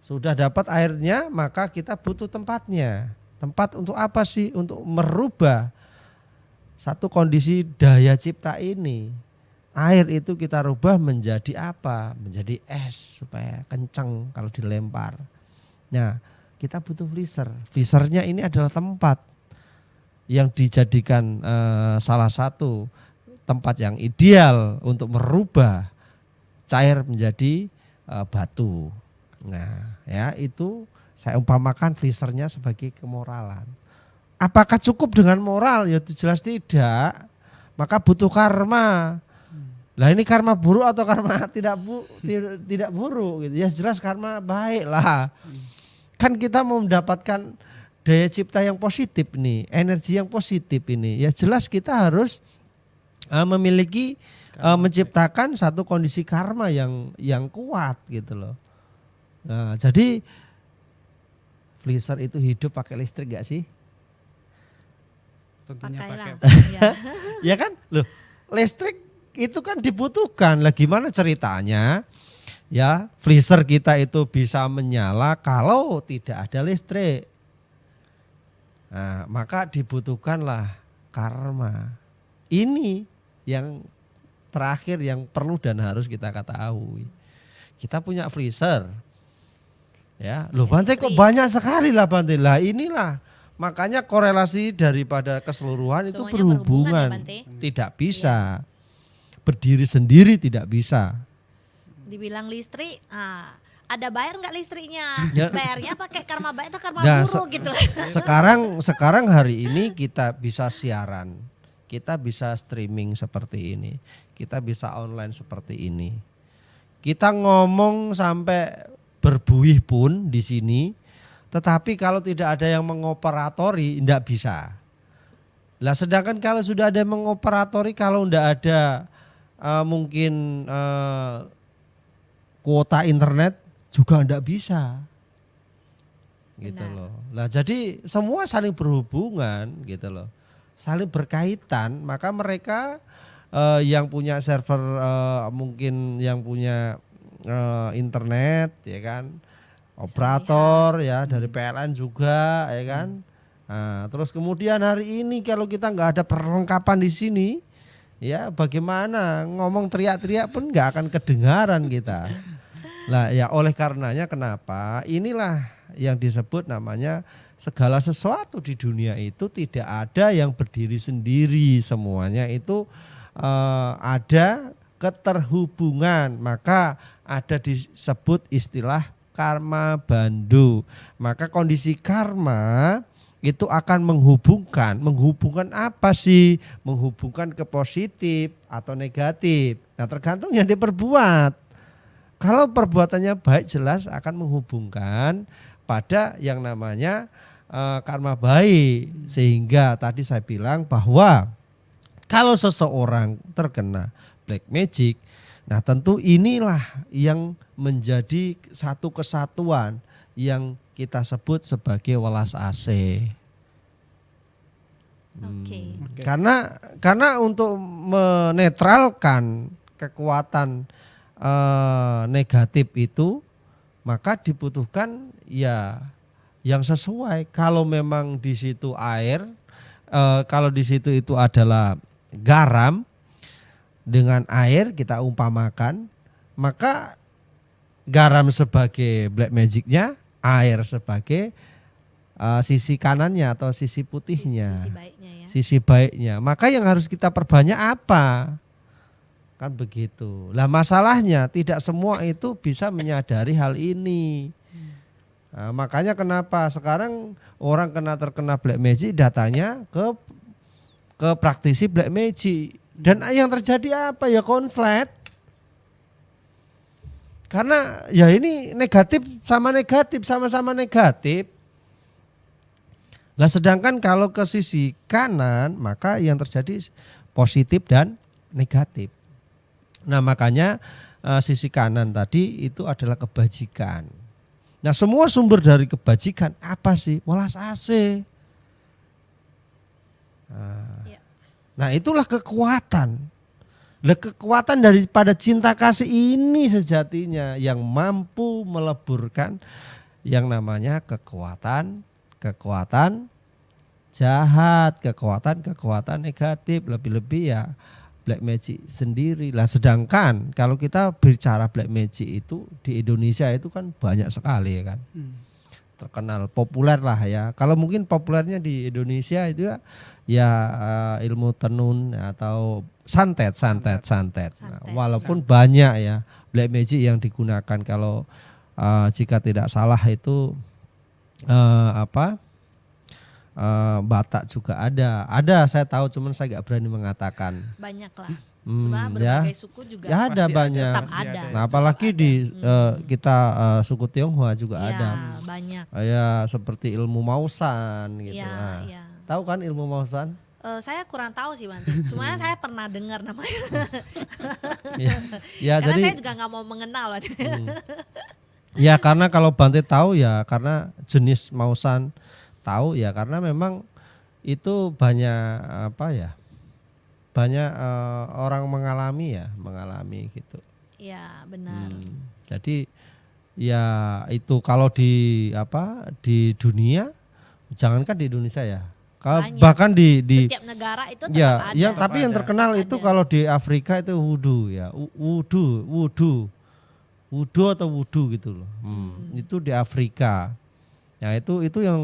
Sudah dapat airnya, maka kita butuh tempatnya. Tempat untuk apa sih? Untuk merubah satu kondisi daya cipta ini. Air itu kita rubah menjadi apa? Menjadi es supaya kencang kalau dilempar. Nah, kita butuh freezer. Freezernya ini adalah tempat yang dijadikan salah satu tempat yang ideal untuk merubah cair menjadi batu. Nah, ya itu saya umpamakan freezernya sebagai kemoralan. Apakah cukup dengan moral? Ya jelas tidak. Maka butuh karma. Lah ini karma buruk atau karma tidak buruk gitu. Ya jelas karma baik lah. Kan kita mau mendapatkan daya cipta yang positif nih, energi yang positif ini. Ya jelas kita harus memiliki menciptakan satu kondisi karma yang kuat gitu loh. Nah, jadi freezer itu hidup pakai listrik gak sih? Tentunya pakai. Ya. Ya kan? Loh, listrik itu kan dibutuhkan. Lah gimana ceritanya? Ya, freezer kita itu bisa menyala kalau tidak ada listrik. Nah, maka dibutuhkanlah karma. Ini yang terakhir yang perlu dan harus kita ketahui. Kita punya freezer. Ya, loh Bante kok banyak sekali lah Bante. Lah inilah makanya korelasi daripada keseluruhan itu Semuanya berhubungan. berhubungan ya, Bante. Tidak bisa. Berdiri sendiri tidak bisa. Dibilang listrik, ada bayar nggak listriknya? Ya. Bayarnya pakai karma baik atau karma Nah, buruk gitu. sekarang hari ini kita bisa siaran. Kita bisa streaming seperti ini. Kita bisa online seperti ini. Kita ngomong sampai berbuih pun di sini. Tetapi kalau tidak ada yang mengoperatori tidak bisa. Lah sedangkan kalau sudah ada yang mengoperatori, kalau tidak ada mungkin kuota internet juga tidak bisa. Gitu Benar. loh. Lah jadi semua saling berhubungan gitu loh. Saling berkaitan, maka mereka yang punya server mungkin yang punya internet ya kan, operator ya dari PLN juga ya kan. Nah, terus kemudian hari ini kalau kita nggak ada perlengkapan di sini, ya bagaimana ngomong teriak-teriak pun nggak akan kedengaran kita. Lah ya oleh karenanya kenapa inilah yang disebut namanya segala sesuatu di dunia itu tidak ada yang berdiri sendiri, semuanya itu ada keterhubungan, maka ada disebut istilah karma bandhu. Maka kondisi karma itu akan menghubungkan apa sih? Menghubungkan ke positif atau negatif. Nah tergantung yang diperbuat. Kalau perbuatannya baik jelas akan menghubungkan pada yang namanya karma baik. Sehingga tadi saya bilang bahwa kalau seseorang terkena black magic, nah tentu inilah yang menjadi satu kesatuan yang kita sebut sebagai welas asih. Oke. Karena untuk menetralkan kekuatan negatif itu, maka dibutuhkan ya yang sesuai. Kalau memang di situ air, kalau di situ itu adalah garam, dengan air kita umpamakan, maka garam sebagai black magicnya, air sebagai sisi kanannya atau sisi putihnya, Sisi baiknya ya. sisi baiknya. Maka yang harus kita perbanyak apa? Kan begitu. Lah masalahnya tidak semua itu bisa menyadari hal ini. Nah, makanya kenapa sekarang orang terkena black magic datanya ke praktisi black magic. Dan yang terjadi apa ya konslet. Karena ya ini negatif sama-sama negatif. Lah sedangkan kalau ke sisi kanan maka yang terjadi positif dan negatif. Nah makanya sisi kanan tadi itu adalah kebajikan. Nah semua sumber dari kebajikan apa sih? Welas asih. Nah itulah kekuatan. Lah kekuatan daripada cinta kasih ini sejatinya yang mampu meleburkan yang namanya kekuatan jahat, kekuatan negatif, lebih-lebih ya black magic sendiri. Lah sedangkan kalau kita bicara black magic itu di Indonesia itu kan banyak sekali ya kan. Terkenal populer lah ya. Kalau mungkin populernya di Indonesia itu ya ilmu tenun atau santet. Nah, walaupun banyak ya black magic yang digunakan kalau jika tidak salah itu Batak juga ada saya tahu cuman saya nggak berani mengatakan. Banyak lah. Sebenarnya berbagai suku juga ya ada banyak. Tetap ada. Nah, apalagi di kita suku Tionghoa juga ada. Banyak. Ya seperti ilmu Mausan gitu. Ya, nah, tahu kan ilmu Mausan? Saya kurang tahu sih Bante. Cuma saya pernah dengar namanya. ya karena jadi saya juga nggak mau mengenal. Ya karena kalau Bante tahu ya karena jenis Mausan tahu ya karena memang itu banyak banyak orang mengalami gitu. Iya benar. Jadi ya itu kalau di dunia jangankan di Indonesia ya. Bahkan di setiap negara itu tetap ada. Tapi yang terkenal itu kalau di Afrika itu wudu ya. Wudu atau wudu gitu loh. Itu di Afrika. Nah, itu yang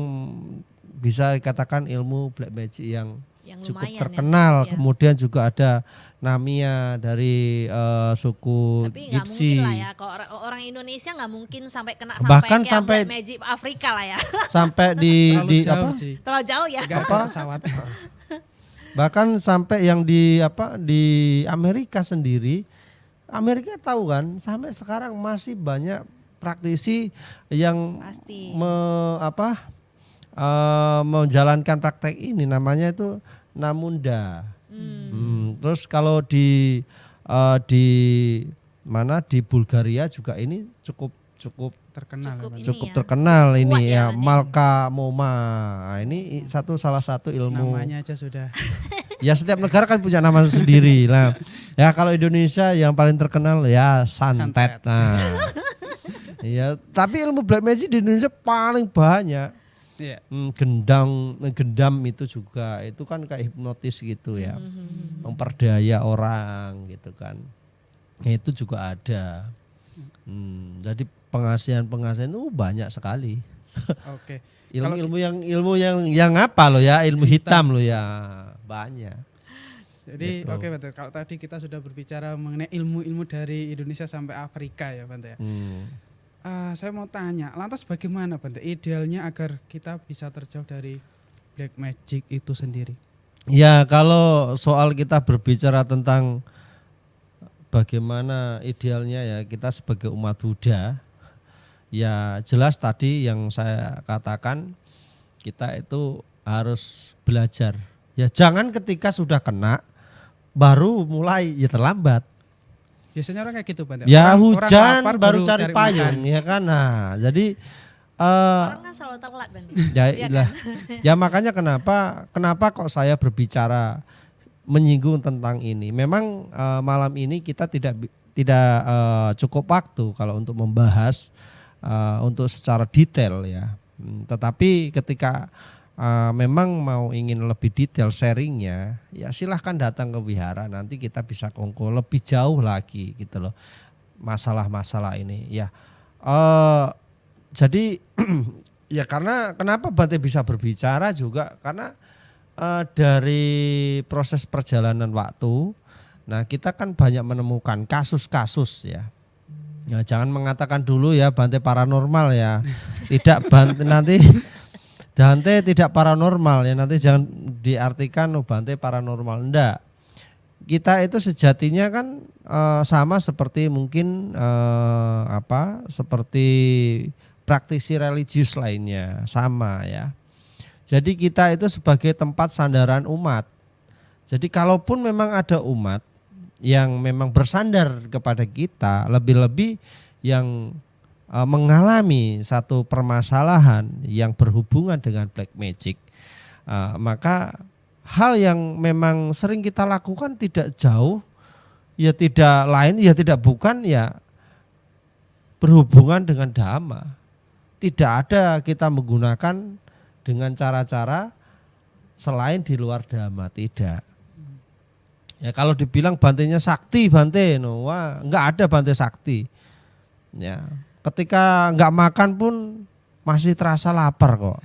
bisa dikatakan ilmu black magic yang cukup terkenal. Ya. Kemudian juga ada Namia dari suku Tapi nggak Gipsi. mungkin lah ya, kalau orang Indonesia nggak mungkin sampai kena Bahkan sampai black magic Afrika lah ya. Sampai di Terlalu jauh ya. Gak ada pesawat. Bahkan sampai yang di Amerika sendiri, Amerika tahu kan, sampai sekarang masih banyak praktisi yang menjalankan praktek ini namanya itu namunda. Terus kalau di Bulgaria juga ini cukup terkenal ini ya Malka Moma. Nah, ini salah satu ilmu. Namanya aja sudah. Ya setiap negara kan punya nama sendiri lah. Ya kalau Indonesia yang paling terkenal ya santet. Nah. Ya, tapi ilmu black magic di Indonesia paling banyak. Yeah. Gendam itu juga itu kan kayak hipnotis gitu ya. Memperdaya orang gitu kan. Itu juga ada. Jadi pengasihan itu banyak sekali. Oke. ilmu yang apa loh ya? Ilmu hitam loh ya. Banyak. Jadi gitu. Oke Bante, kalau tadi kita sudah berbicara mengenai ilmu-ilmu dari Indonesia sampai Afrika ya Bante ya. Saya mau tanya, lantas bagaimana Bante idealnya agar kita bisa terjauh dari black magic itu sendiri? Ya kalau soal kita berbicara tentang bagaimana idealnya ya kita sebagai umat Buddha, ya jelas tadi yang saya katakan kita itu harus belajar. Ya jangan ketika sudah kena baru mulai, ya terlambat. Biasanya orang kayak gitu Bante. Ya orang hujan lapar, baru cari payung ya kan. Nah, jadi orang kan selalu telat Bante. Ya makanya kenapa kok saya berbicara menyinggung tentang ini. Memang malam ini kita tidak cukup waktu kalau untuk membahas untuk secara detail ya. Tetapi ketika memang mau ingin lebih detail sharingnya, ya silahkan datang ke wihara, nanti kita bisa kongko lebih jauh lagi gitu loh masalah-masalah ini ya. Jadi ya karena kenapa Bante bisa berbicara juga karena dari proses perjalanan waktu, nah kita kan banyak menemukan kasus-kasus ya. Ya jangan mengatakan dulu ya Bante paranormal ya, tidak Bante Bante tidak paranormal ya, nanti jangan diartikan Bante paranormal, enggak. Kita itu sejatinya kan sama seperti mungkin seperti praktisi religius lainnya, sama ya. Jadi kita itu sebagai tempat sandaran umat. Jadi kalaupun memang ada umat yang memang bersandar kepada kita, lebih-lebih yang mengalami satu permasalahan yang berhubungan dengan black magic, maka hal yang memang sering kita lakukan tidak jauh, ya tidak lain, ya tidak bukan, ya berhubungan dengan dhamma. Tidak ada kita menggunakan dengan cara-cara selain di luar dhamma, tidak. Ya kalau dibilang bantenya sakti, bante, no, wah, enggak ada bante sakti. Ya, ketika enggak makan pun masih terasa lapar kok.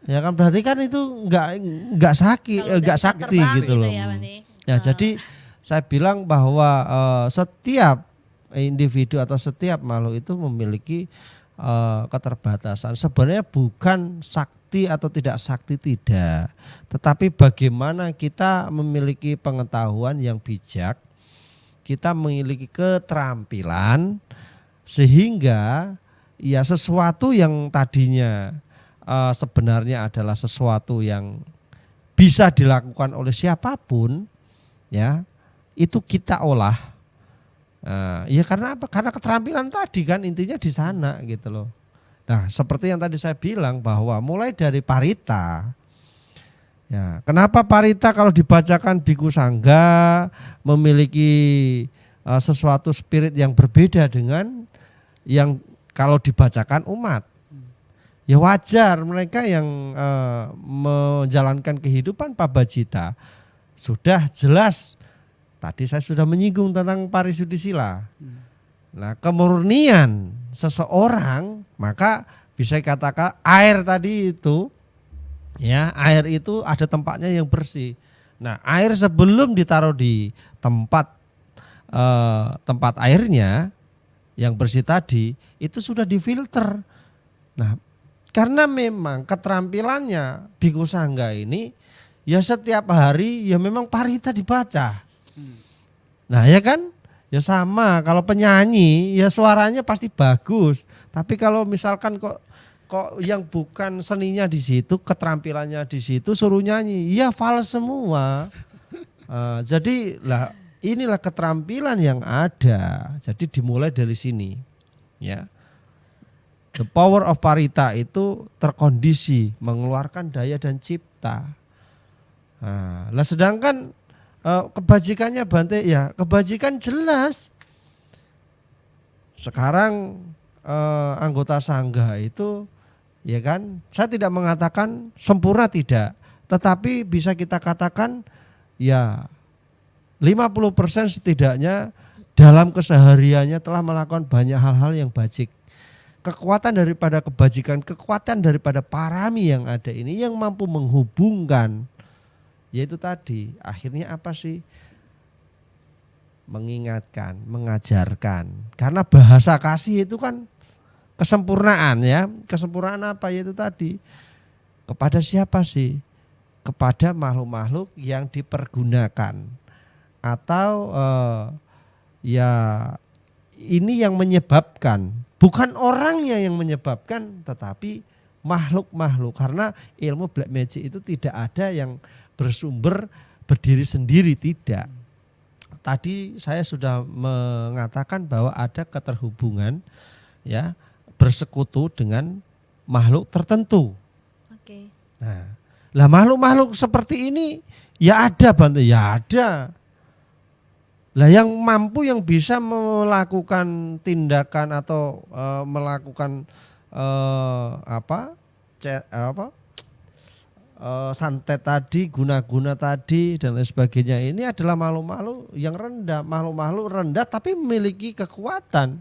Ya kan berarti kan itu enggak sakit, enggak sakti gitu loh. Ya, jadi saya bilang bahwa setiap individu atau setiap makhluk itu memiliki keterbatasan. Sebenarnya bukan sakti atau tidak sakti, tidak, tetapi bagaimana kita memiliki pengetahuan yang bijak, kita memiliki keterampilan sehingga ya sesuatu yang tadinya sebenarnya adalah sesuatu yang bisa dilakukan oleh siapapun, ya itu kita olah. Ya karena apa? Karena keterampilan tadi kan intinya di sana gitu loh. Nah, seperti yang tadi saya bilang bahwa mulai dari parita. Ya, kenapa parita kalau dibacakan Bhikkhu Sangga memiliki sesuatu spirit yang berbeda dengan yang kalau dibacakan umat? Ya wajar mereka yang menjalankan kehidupan pabajita sudah jelas. Tadi saya sudah menyinggung tentang parisuddhi sila. Nah, kemurnian seseorang, maka bisa dikatakan air tadi itu, ya air itu ada tempatnya yang bersih. Nah, air sebelum ditaruh di tempat airnya yang bersih tadi itu sudah difilter. Nah, karena memang keterampilannya Bhikkhu Sangga ini ya setiap hari ya memang parita dibaca. Nah ya kan, ya sama kalau penyanyi ya suaranya pasti bagus. Tapi kalau misalkan kok yang bukan seninya di situ, keterampilannya di situ suruh nyanyi, ya fals semua. Jadi lah inilah keterampilan yang ada. Jadi dimulai dari sini, ya. The power of parita itu terkondisi mengeluarkan daya dan cipta. Nah, sedangkan kebajikannya bante, ya kebajikan jelas. Sekarang anggota sangga itu, ya kan, saya tidak mengatakan sempurna, tidak, tetapi bisa kita katakan ya 50% setidaknya dalam kesehariannya telah melakukan banyak hal-hal yang bajik. Kekuatan daripada kebajikan, kekuatan daripada parami yang ada ini yang mampu menghubungkan. Yaitu tadi, akhirnya apa sih? Mengingatkan, mengajarkan. Karena bahasa kasih itu kan kesempurnaan, ya. Kesempurnaan apa? Yaitu tadi. Kepada siapa sih? Kepada makhluk-makhluk yang dipergunakan. Atau ya ini yang menyebabkan. Bukan orangnya yang menyebabkan, tetapi makhluk-makhluk. Karena ilmu black magic itu tidak ada yang bersumber berdiri sendiri, tidak. Tadi saya sudah mengatakan bahwa ada keterhubungan, ya, bersekutu dengan makhluk tertentu. Oke. Nah, makhluk-makhluk seperti ini ya ada, Bante, ya ada. Lah yang mampu, yang bisa melakukan tindakan atau melakukan santet tadi, guna-guna tadi dan lain sebagainya, ini adalah makhluk-makhluk yang rendah, makhluk-makhluk rendah tapi memiliki kekuatan.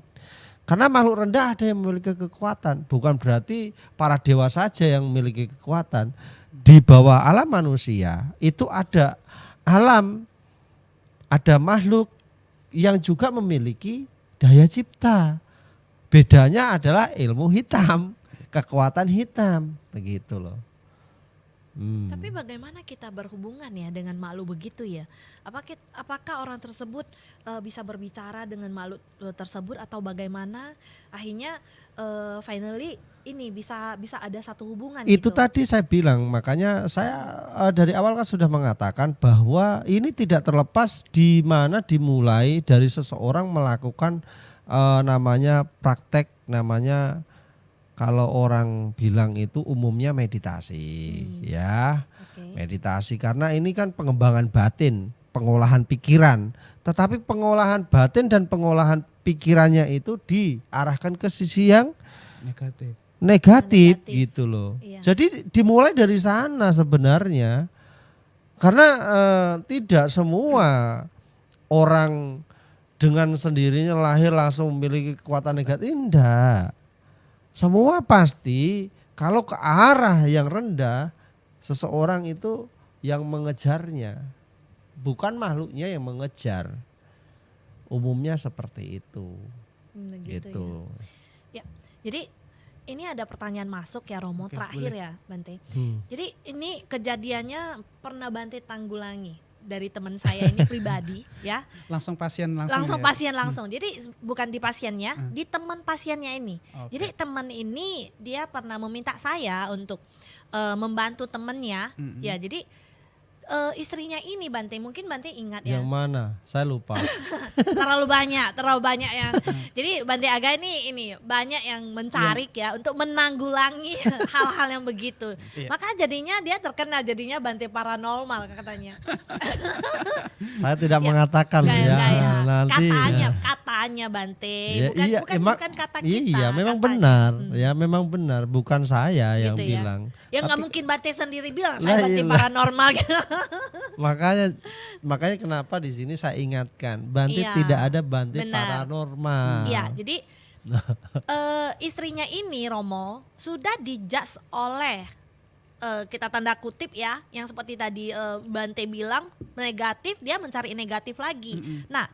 Karena makhluk rendah ada yang memiliki kekuatan, bukan berarti para dewa saja yang memiliki kekuatan. Di bawah alam manusia itu ada alam, ada makhluk yang juga memiliki daya cipta. Bedanya adalah ilmu hitam, kekuatan hitam, begitu loh. Tapi bagaimana kita berhubungan ya dengan makhluk begitu ya? Apakah orang tersebut bisa berbicara dengan makhluk tersebut atau bagaimana? Akhirnya finally ini bisa ada satu hubungan Itu gitu. tadi saya bilang, makanya saya dari awal kan sudah mengatakan bahwa ini tidak terlepas di mana dimulai dari seseorang melakukan namanya praktek, namanya kalau orang bilang itu umumnya meditasi, ya. Oke. Meditasi karena ini kan pengembangan batin, pengolahan pikiran. Tetapi pengolahan batin dan pengolahan pikirannya itu diarahkan ke sisi yang Negatif. negatif Negatif. gitu loh. Iya. Jadi dimulai dari sana sebenarnya. Karena tidak semua orang dengan sendirinya lahir langsung memiliki kekuatan negatif, enggak. Semua pasti kalau ke arah yang rendah, seseorang itu yang mengejarnya, bukan makhluknya yang mengejar. Umumnya seperti itu. Gitu. Ya. Jadi ini ada pertanyaan masuk ya Romo, Oke, terakhir boleh. ya Bante. Jadi ini kejadiannya pernah Bante tanggulangi dari teman saya ini pribadi ya. Langsung pasien langsung. ya? Pasien langsung. Jadi bukan di pasiennya, di teman pasiennya ini. Oke. Jadi teman ini dia pernah meminta saya untuk membantu temennya. Ya, jadi istrinya ini Bante, mungkin Bante ingat ya. Yang mana? Saya lupa. terlalu banyak yang jadi Bante Aga ini banyak yang mencari ya untuk menanggulangi hal-hal yang begitu. Iya. Maka jadinya dia terkenal jadinya Bante paranormal katanya. Saya tidak mengatakan Kayak- ya. kayak Nanti katanya Bante, ya, bukan kata kita. Iya, memang katanya. benar. Ya, memang benar. Bukan saya yang Gitu ya. bilang. Ya nggak Tapi- mungkin Bante sendiri bilang Lah, saya Bante iyalah. paranormal gitu. Makanya kenapa di sini saya ingatkan, Bante Iya, tidak ada Bante benar. paranormal. Iya, jadi istrinya ini Romo sudah dijudge oleh kita tanda kutip ya, yang seperti tadi Bante bilang negatif, dia mencari negatif lagi. Nah,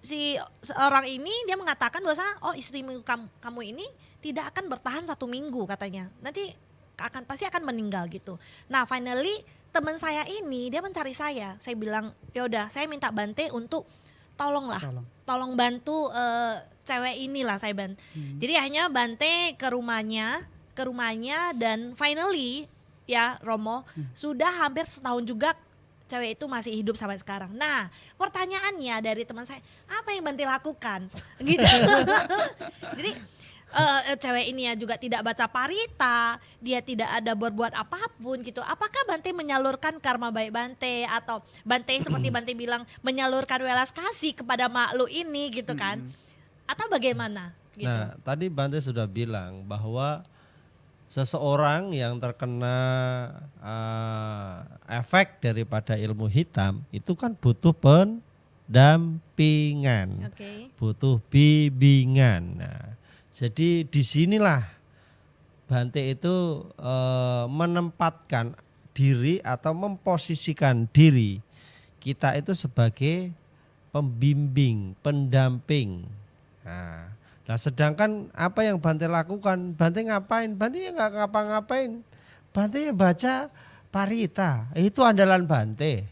si seorang ini dia mengatakan bahwa istrimu kamu ini tidak akan bertahan 1 minggu katanya. Nanti pasti akan meninggal gitu. Nah, finally teman saya ini dia mencari saya. Saya bilang, "Ya udah, saya minta Bante untuk tolong bantu cewek inilah saya bantu." Jadi hanya Bante ke rumahnya dan finally ya Romo sudah hampir setahun juga cewek itu masih hidup sampai sekarang. Nah, pertanyaannya dari teman saya, apa yang Bante lakukan? Gitu. Jadi cewek ini ya juga tidak baca parita, dia tidak ada berbuat apapun gitu. Apakah Bante menyalurkan karma baik Bante atau Bante seperti Bante bilang menyalurkan welas kasih kepada makhluk ini gitu kan? Atau bagaimana? Gitu. Nah, tadi Bante sudah bilang bahwa seseorang yang terkena efek daripada ilmu hitam itu kan butuh pendampingan, Oke. butuh bimbingan. Nah, jadi disinilah Bante itu menempatkan diri atau memposisikan diri kita itu sebagai pembimbing, pendamping. Nah, sedangkan apa yang Bante lakukan, Bante ngapain? Bante ya nggak ngapa-ngapain. Bante ya baca parita, itu andalan Bante.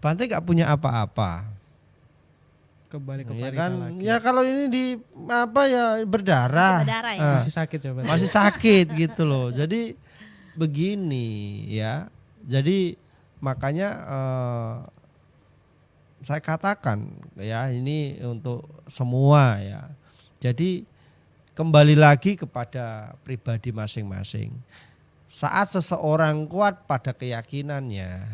Bante nggak punya apa-apa. Kembali ke Ya parita kan, lagi. ya kalau ini berdarah, Masih berdarah ya? Masih sakit coba. masih sakit gitu loh. Jadi begini ya, jadi makanya saya katakan ya ini untuk semua ya. Jadi kembali lagi kepada pribadi masing-masing. Saat seseorang kuat pada keyakinannya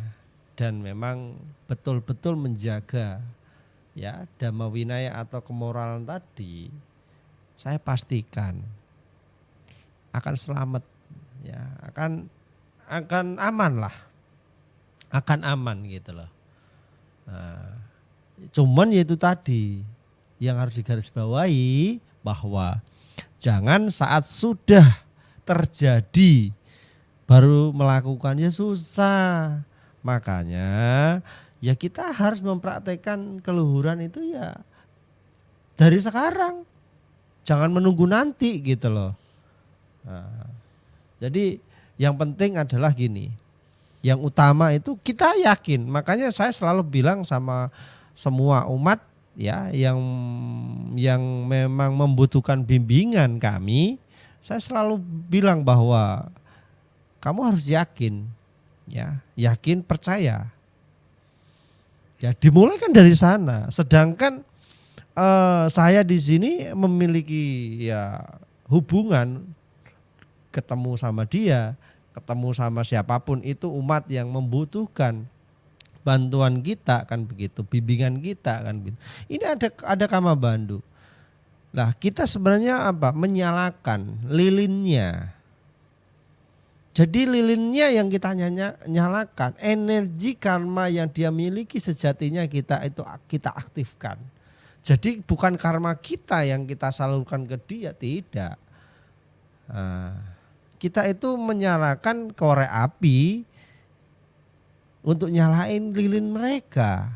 dan memang betul-betul menjaga ya Dhamma Winaya atau kemoralan tadi, saya pastikan akan selamat ya, akan aman lah, akan aman gitu loh. Nah, cuman yaitu tadi yang harus digarisbawahi bahwa jangan saat sudah terjadi baru melakukannya, susah. Makanya ya kita harus mempraktekkan keluhuran itu ya dari sekarang, jangan menunggu nanti gitu loh. Nah, jadi yang penting adalah gini, yang utama itu kita yakin. Makanya saya selalu bilang sama semua umat ya yang memang membutuhkan bimbingan kami, saya selalu bilang bahwa kamu harus yakin, ya, yakin, percaya. Ya, dimulai kan dari sana. Sedangkan saya di sini memiliki ya hubungan, ketemu sama dia, ketemu sama siapapun itu umat yang membutuhkan bantuan kita kan begitu, bimbingan kita kan begitu. Ini ada Kama Bandu. Nah, kita sebenarnya apa? Menyalakan lilinnya. Jadi lilinnya yang kita nyalakan, energi karma yang dia miliki sejatinya kita aktifkan. Jadi bukan karma kita yang kita salurkan ke dia, tidak. Nah, kita itu menyalakan korek api untuk nyalain lilin mereka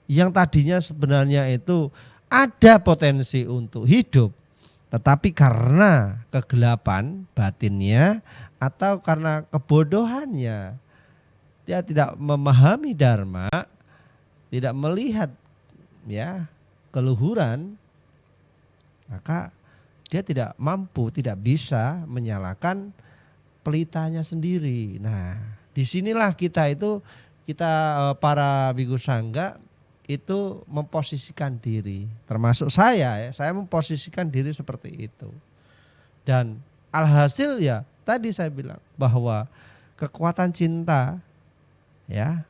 yang tadinya sebenarnya itu ada potensi untuk hidup, tetapi karena kegelapan batinnya atau karena kebodohannya, dia tidak memahami dharma, tidak melihat ya keluhuran, maka dia tidak mampu, tidak bisa menyalakan pelitanya sendiri. Nah, disinilah kita para biku sangga itu memposisikan diri, termasuk saya memposisikan diri seperti itu. Dan alhasil ya tadi saya bilang bahwa kekuatan cinta ya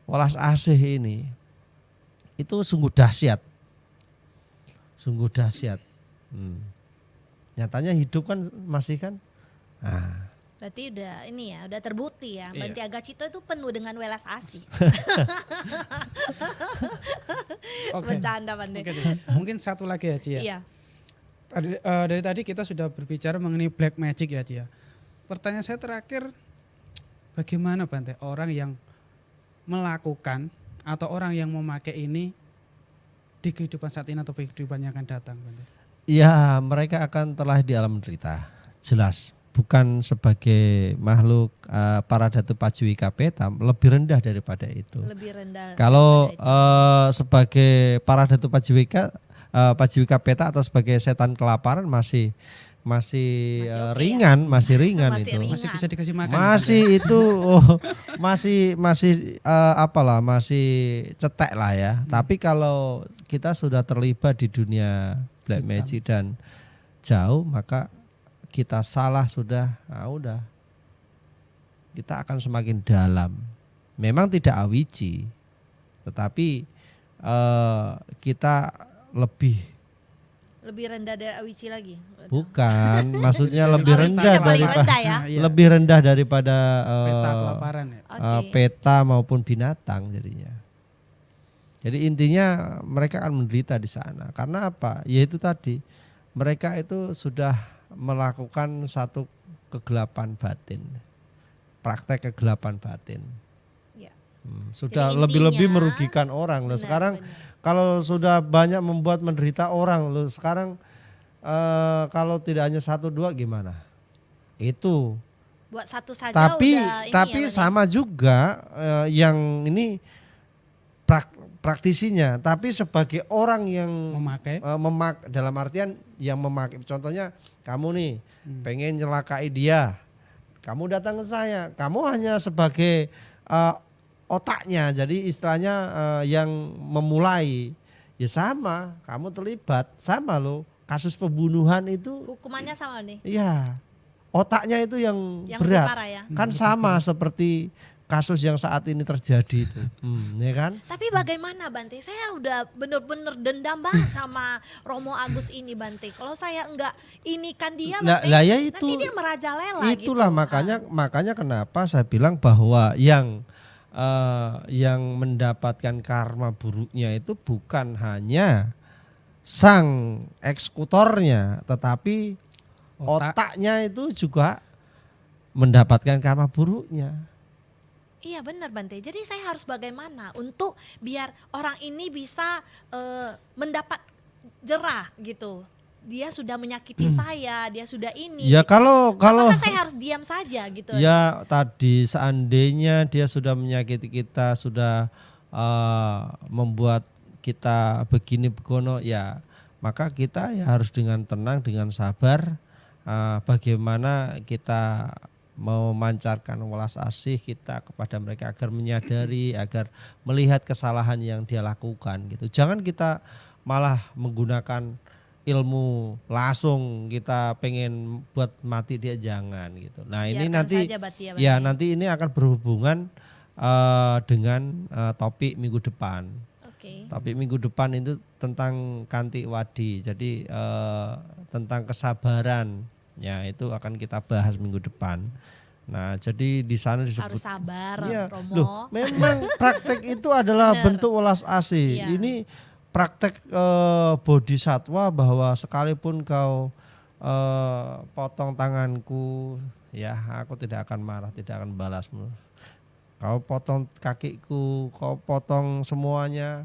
welas asih ini itu sungguh dahsyat. Nyatanya hidup kan masih kan. Nah, berarti udah ini ya, udah terbukti ya. Iya. Banti Agacito itu penuh dengan welas asih. Oke. Bercanda Bante. Oke, mungkin satu lagi ya Ci ya. Iya. Dari tadi kita sudah berbicara mengenai black magic ya Ci ya. Pertanyaan saya terakhir, bagaimana Bante orang yang melakukan atau orang yang memakai ini di kehidupan saat ini atau kehidupan yang akan datang Bante? ya mereka akan terlahir di alam derita, jelas. Bukan sebagai makhluk para datu Paciwika Peta, lebih rendah daripada itu. Lebih rendah. Kalau daripada itu. sebagai para datu Paciwika Peta atau sebagai setan kelaparan masih Masih oke ringan, masih ringan Masih itu. ringan. Masih bisa dikasih makan. Masih itu masih cetek lah ya. Tapi kalau kita sudah terlibat di dunia black magic dan jauh, maka kita salah sudah, udah kita akan semakin dalam. Memang tidak awiji, tetapi kita lebih rendah dari Awici lagi. bukan, maksudnya lebih Awici rendah udah paling daripada rendah ya. Iya. lebih rendah daripada Peta kelaparan ya. Oke. peta maupun binatang jadinya. Jadi intinya mereka akan menderita di sana. Karena apa? Yaitu tadi mereka itu sudah melakukan satu kegelapan batin, praktek kegelapan batin. Ya. Sudah Jadi lebih-lebih intinya, merugikan orang. Loh, benar, sekarang benar. kalau sudah banyak membuat menderita orang, loh sekarang kalau tidak hanya 1-2 gimana? Itu. Buat satu saja Tapi udah ini tapi ya, Bante. sama juga yang ini praktisinya, tapi sebagai orang yang Memakai. dalam artian yang memakai, contohnya kamu nih pengen nyelakai dia, kamu datang ke saya, kamu hanya sebagai otaknya, jadi istilahnya yang memulai, ya sama, kamu terlibat, sama loh, kasus pembunuhan itu, Hukumannya sama nih. iya, otaknya itu yang Yang berat, lebih parah ya. kan sama seperti kasus yang saat ini terjadi itu, ya kan? Tapi bagaimana Bante? Saya udah bener-bener dendam banget sama Romo Agus ini Bante. Kalau saya enggak ini kan dia Bante, Lah ya itu, nanti dia merajalela itulah gitu. makanya kenapa saya bilang bahwa yang mendapatkan karma buruknya itu bukan hanya sang eksekutornya, tetapi otaknya itu juga mendapatkan karma buruknya. Iya benar Bante. Jadi saya harus bagaimana untuk biar orang ini bisa mendapat jerah gitu. Dia sudah menyakiti saya, dia sudah ini. Ya kalau Apakah saya harus diam saja gitu? ya tadi seandainya dia sudah menyakiti kita, sudah membuat kita begini begono ya, maka kita ya harus dengan tenang, dengan sabar, bagaimana kita memancarkan welas asih kita kepada mereka agar menyadari, agar melihat kesalahan yang dia lakukan gitu. Jangan kita malah menggunakan ilmu langsung kita pengen buat mati dia, jangan gitu. Nah ini Biarkan nanti saja, Bati, ya, ya Bati. nanti ini akan berhubungan dengan topik minggu depan. Oke. Topik minggu depan itu tentang kanti wadi. Jadi tentang kesabaran. Ya, itu akan kita bahas minggu depan. Nah, jadi di sana disebut Harus sabar, iya, Romo. loh, memang praktek itu adalah Bener. bentuk welas asih. Iya. Ini praktek bodhisatwa, bahwa sekalipun kau potong tanganku, ya aku tidak akan marah, tidak akan balasmu. Kau potong kakiku, kau potong semuanya,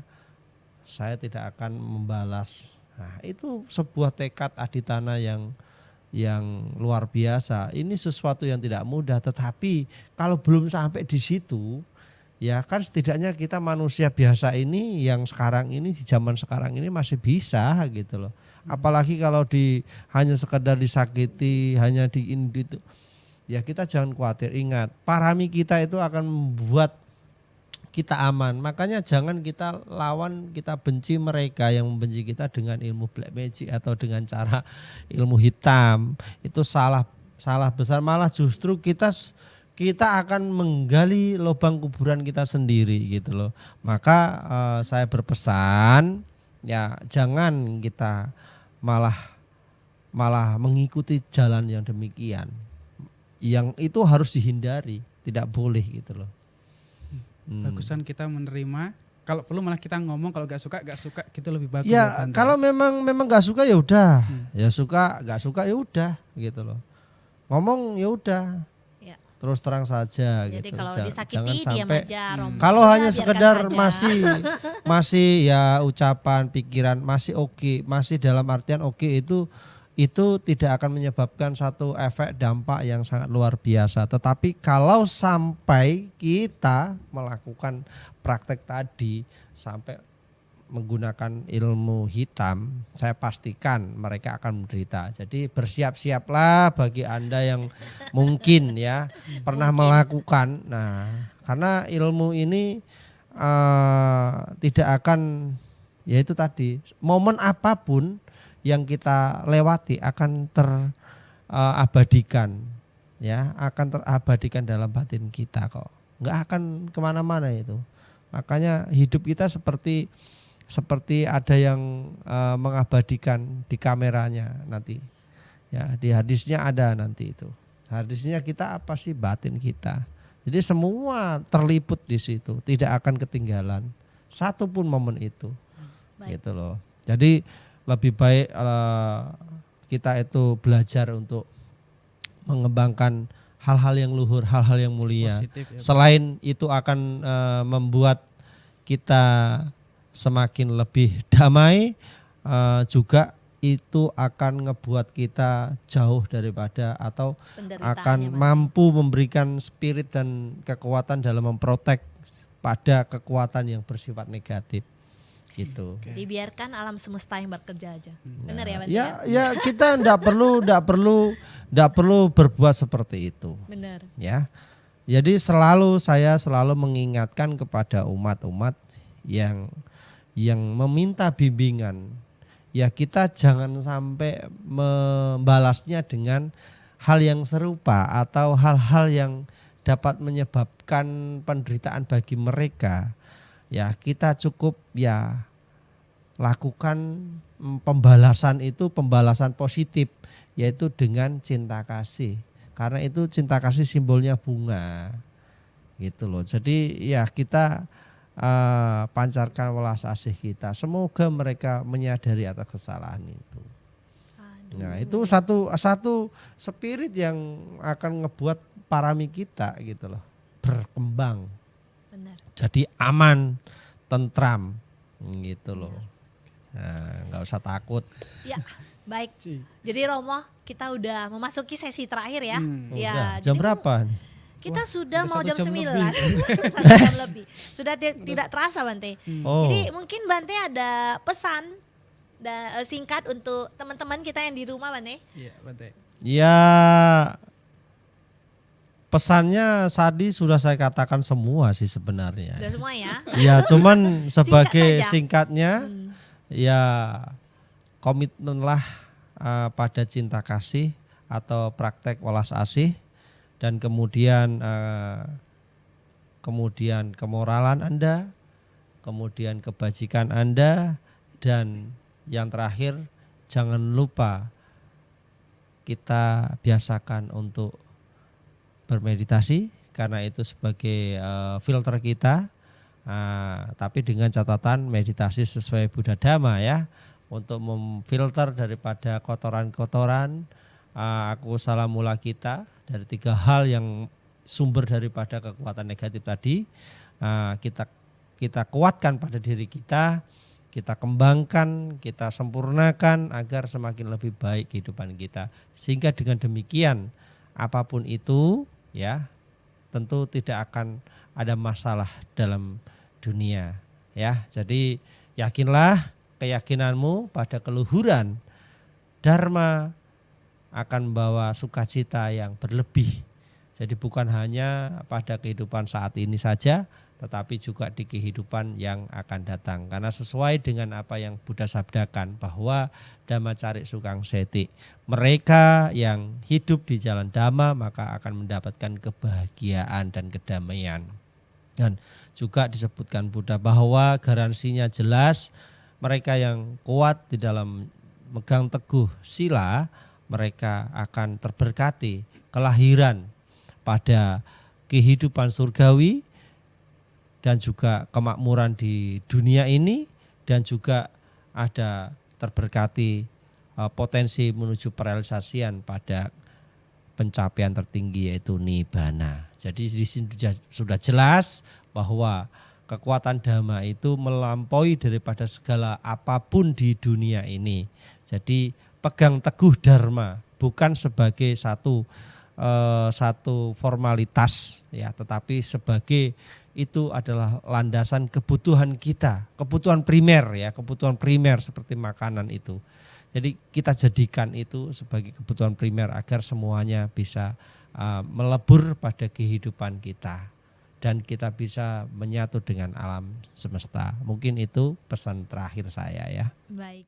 saya tidak akan membalas. Nah, itu sebuah tekad aditana yang luar biasa. Ini sesuatu yang tidak mudah, tetapi kalau belum sampai di situ, ya kan setidaknya kita manusia biasa ini yang sekarang ini, di zaman sekarang ini masih bisa gitu loh. Apalagi kalau hanya sekedar disakiti, hanya itu. Ya kita jangan khawatir, ingat parami kita itu akan membuat kita aman. Makanya jangan kita lawan, kita benci mereka yang membenci kita dengan ilmu black magic atau dengan cara ilmu hitam. Itu salah besar, malah justru kita akan menggali lubang kuburan kita sendiri gitu loh. Maka saya berpesan ya jangan kita malah mengikuti jalan yang demikian. Yang itu harus dihindari, tidak boleh gitu loh. Bagusan kita menerima, kalau perlu malah kita ngomong, kalau gak suka gitu lebih bagus. Ya kalau memang nggak suka ya udah, ya suka nggak suka ya udah gitu loh. Ngomong ya udah, Ya. terus terang saja. Jadi gitu. kalau Jangan disakiti diam sampai aja, Romo. kalau Ya, hanya biarkan sekedar saja. masih ya ucapan, pikiran masih oke, masih dalam artian oke, itu tidak akan menyebabkan satu efek dampak yang sangat luar biasa. Tetapi kalau sampai kita melakukan praktek tadi sampai menggunakan ilmu hitam, saya pastikan mereka akan menderita. Jadi bersiap-siaplah bagi Anda yang mungkin ya pernah melakukan. Nah, karena ilmu ini tidak akan, yaitu tadi, momen apapun yang kita lewati akan terabadikan, ya akan terabadikan dalam batin kita kok, nggak akan kemana-mana itu. Makanya hidup kita seperti ada yang mengabadikan di kameranya nanti, ya di hadisnya ada nanti itu. Hadisnya kita apa sih? Batin kita. Jadi semua terliput di situ, tidak akan ketinggalan satu pun momen itu. Baik. Gitu loh. Jadi lebih baik kita itu belajar untuk mengembangkan hal-hal yang luhur, hal-hal yang mulia. Positif, ya. Selain itu akan membuat kita semakin lebih damai, juga itu akan ngebuat kita jauh daripada atau Penderitaannya, akan Bati. mampu memberikan spirit dan kekuatan dalam memprotek pada kekuatan yang bersifat negatif. Gitu. Jadi biarkan alam semesta yang bekerja aja. Benar ya, Bati? Ya kita enggak perlu berbuat seperti itu. Benar. Ya. Jadi saya selalu mengingatkan kepada umat-umat yang meminta bimbingan. Ya kita jangan sampai membalasnya dengan hal yang serupa atau hal-hal yang dapat menyebabkan penderitaan bagi mereka. Ya kita cukup ya lakukan pembalasan itu, pembalasan positif, yaitu dengan cinta kasih. Karena itu cinta kasih simbolnya bunga, gitu loh. Jadi ya kita pancarkan welas asih kita. Semoga mereka menyadari atas kesalahan itu. Nah itu satu spirit yang akan ngebuat parami kita gitu loh berkembang. Benar. Jadi aman, tentram, gitu loh. Nah, nggak usah takut. Ya, baik. Jadi Romo, kita udah memasuki sesi terakhir ya. Oh, Ya, udah. Jam jadi berapa nih? Kita Wah, sudah udah mau 1 jam jam 9. lebih. 1 jam lebih. Sudah tidak terasa Bante. Oh. Jadi mungkin Bante ada pesan singkat untuk teman-teman kita yang di rumah Bante. Iya, Bante. Ya, pesannya Sadi sudah saya katakan semua sih sebenarnya. Sudah semua ya. Ya, cuman sebagai saja. singkatnya ya komitmenlah pada cinta kasih atau praktek welas asih, dan kemudian kemoralan Anda, kemudian kebajikan Anda, dan yang terakhir jangan lupa kita biasakan untuk bermeditasi, karena itu sebagai filter kita, tapi dengan catatan meditasi sesuai Buddha Dhamma ya, untuk memfilter daripada kotoran-kotoran akusalah mula kita dari 3 hal yang sumber daripada kekuatan negatif tadi. Kita kuatkan pada diri kita kembangkan, kita sempurnakan agar semakin lebih baik kehidupan kita, sehingga dengan demikian apapun itu ya tentu tidak akan ada masalah dalam dunia ya. Jadi yakinlah keyakinanmu pada keluhuran Dharma akan membawa sukacita yang berlebih. Jadi bukan hanya pada kehidupan saat ini saja, tetapi juga di kehidupan yang akan datang. Karena sesuai dengan apa yang Buddha sabdakan bahwa Dhammacari Sukang Seti, mereka yang hidup di jalan Dhamma maka akan mendapatkan kebahagiaan dan kedamaian. Dan juga disebutkan Buddha bahwa garansinya jelas, mereka yang kuat di dalam megang teguh sila, mereka akan terberkati kelahiran pada kehidupan surgawi dan juga kemakmuran di dunia ini, dan juga ada terberkati potensi menuju perealisasian pada pencapaian tertinggi yaitu nibbana. Jadi di sini sudah jelas bahwa kekuatan Dhamma itu melampaui daripada segala apapun di dunia ini. Jadi pegang teguh Dharma bukan sebagai satu formalitas ya, tetapi sebagai itu adalah landasan kebutuhan kita, kebutuhan primer ya, kebutuhan primer seperti makanan itu. Jadi kita jadikan itu sebagai kebutuhan primer agar semuanya bisa melebur pada kehidupan kita dan kita bisa menyatu dengan alam semesta. Mungkin itu pesan terakhir saya ya. Baik.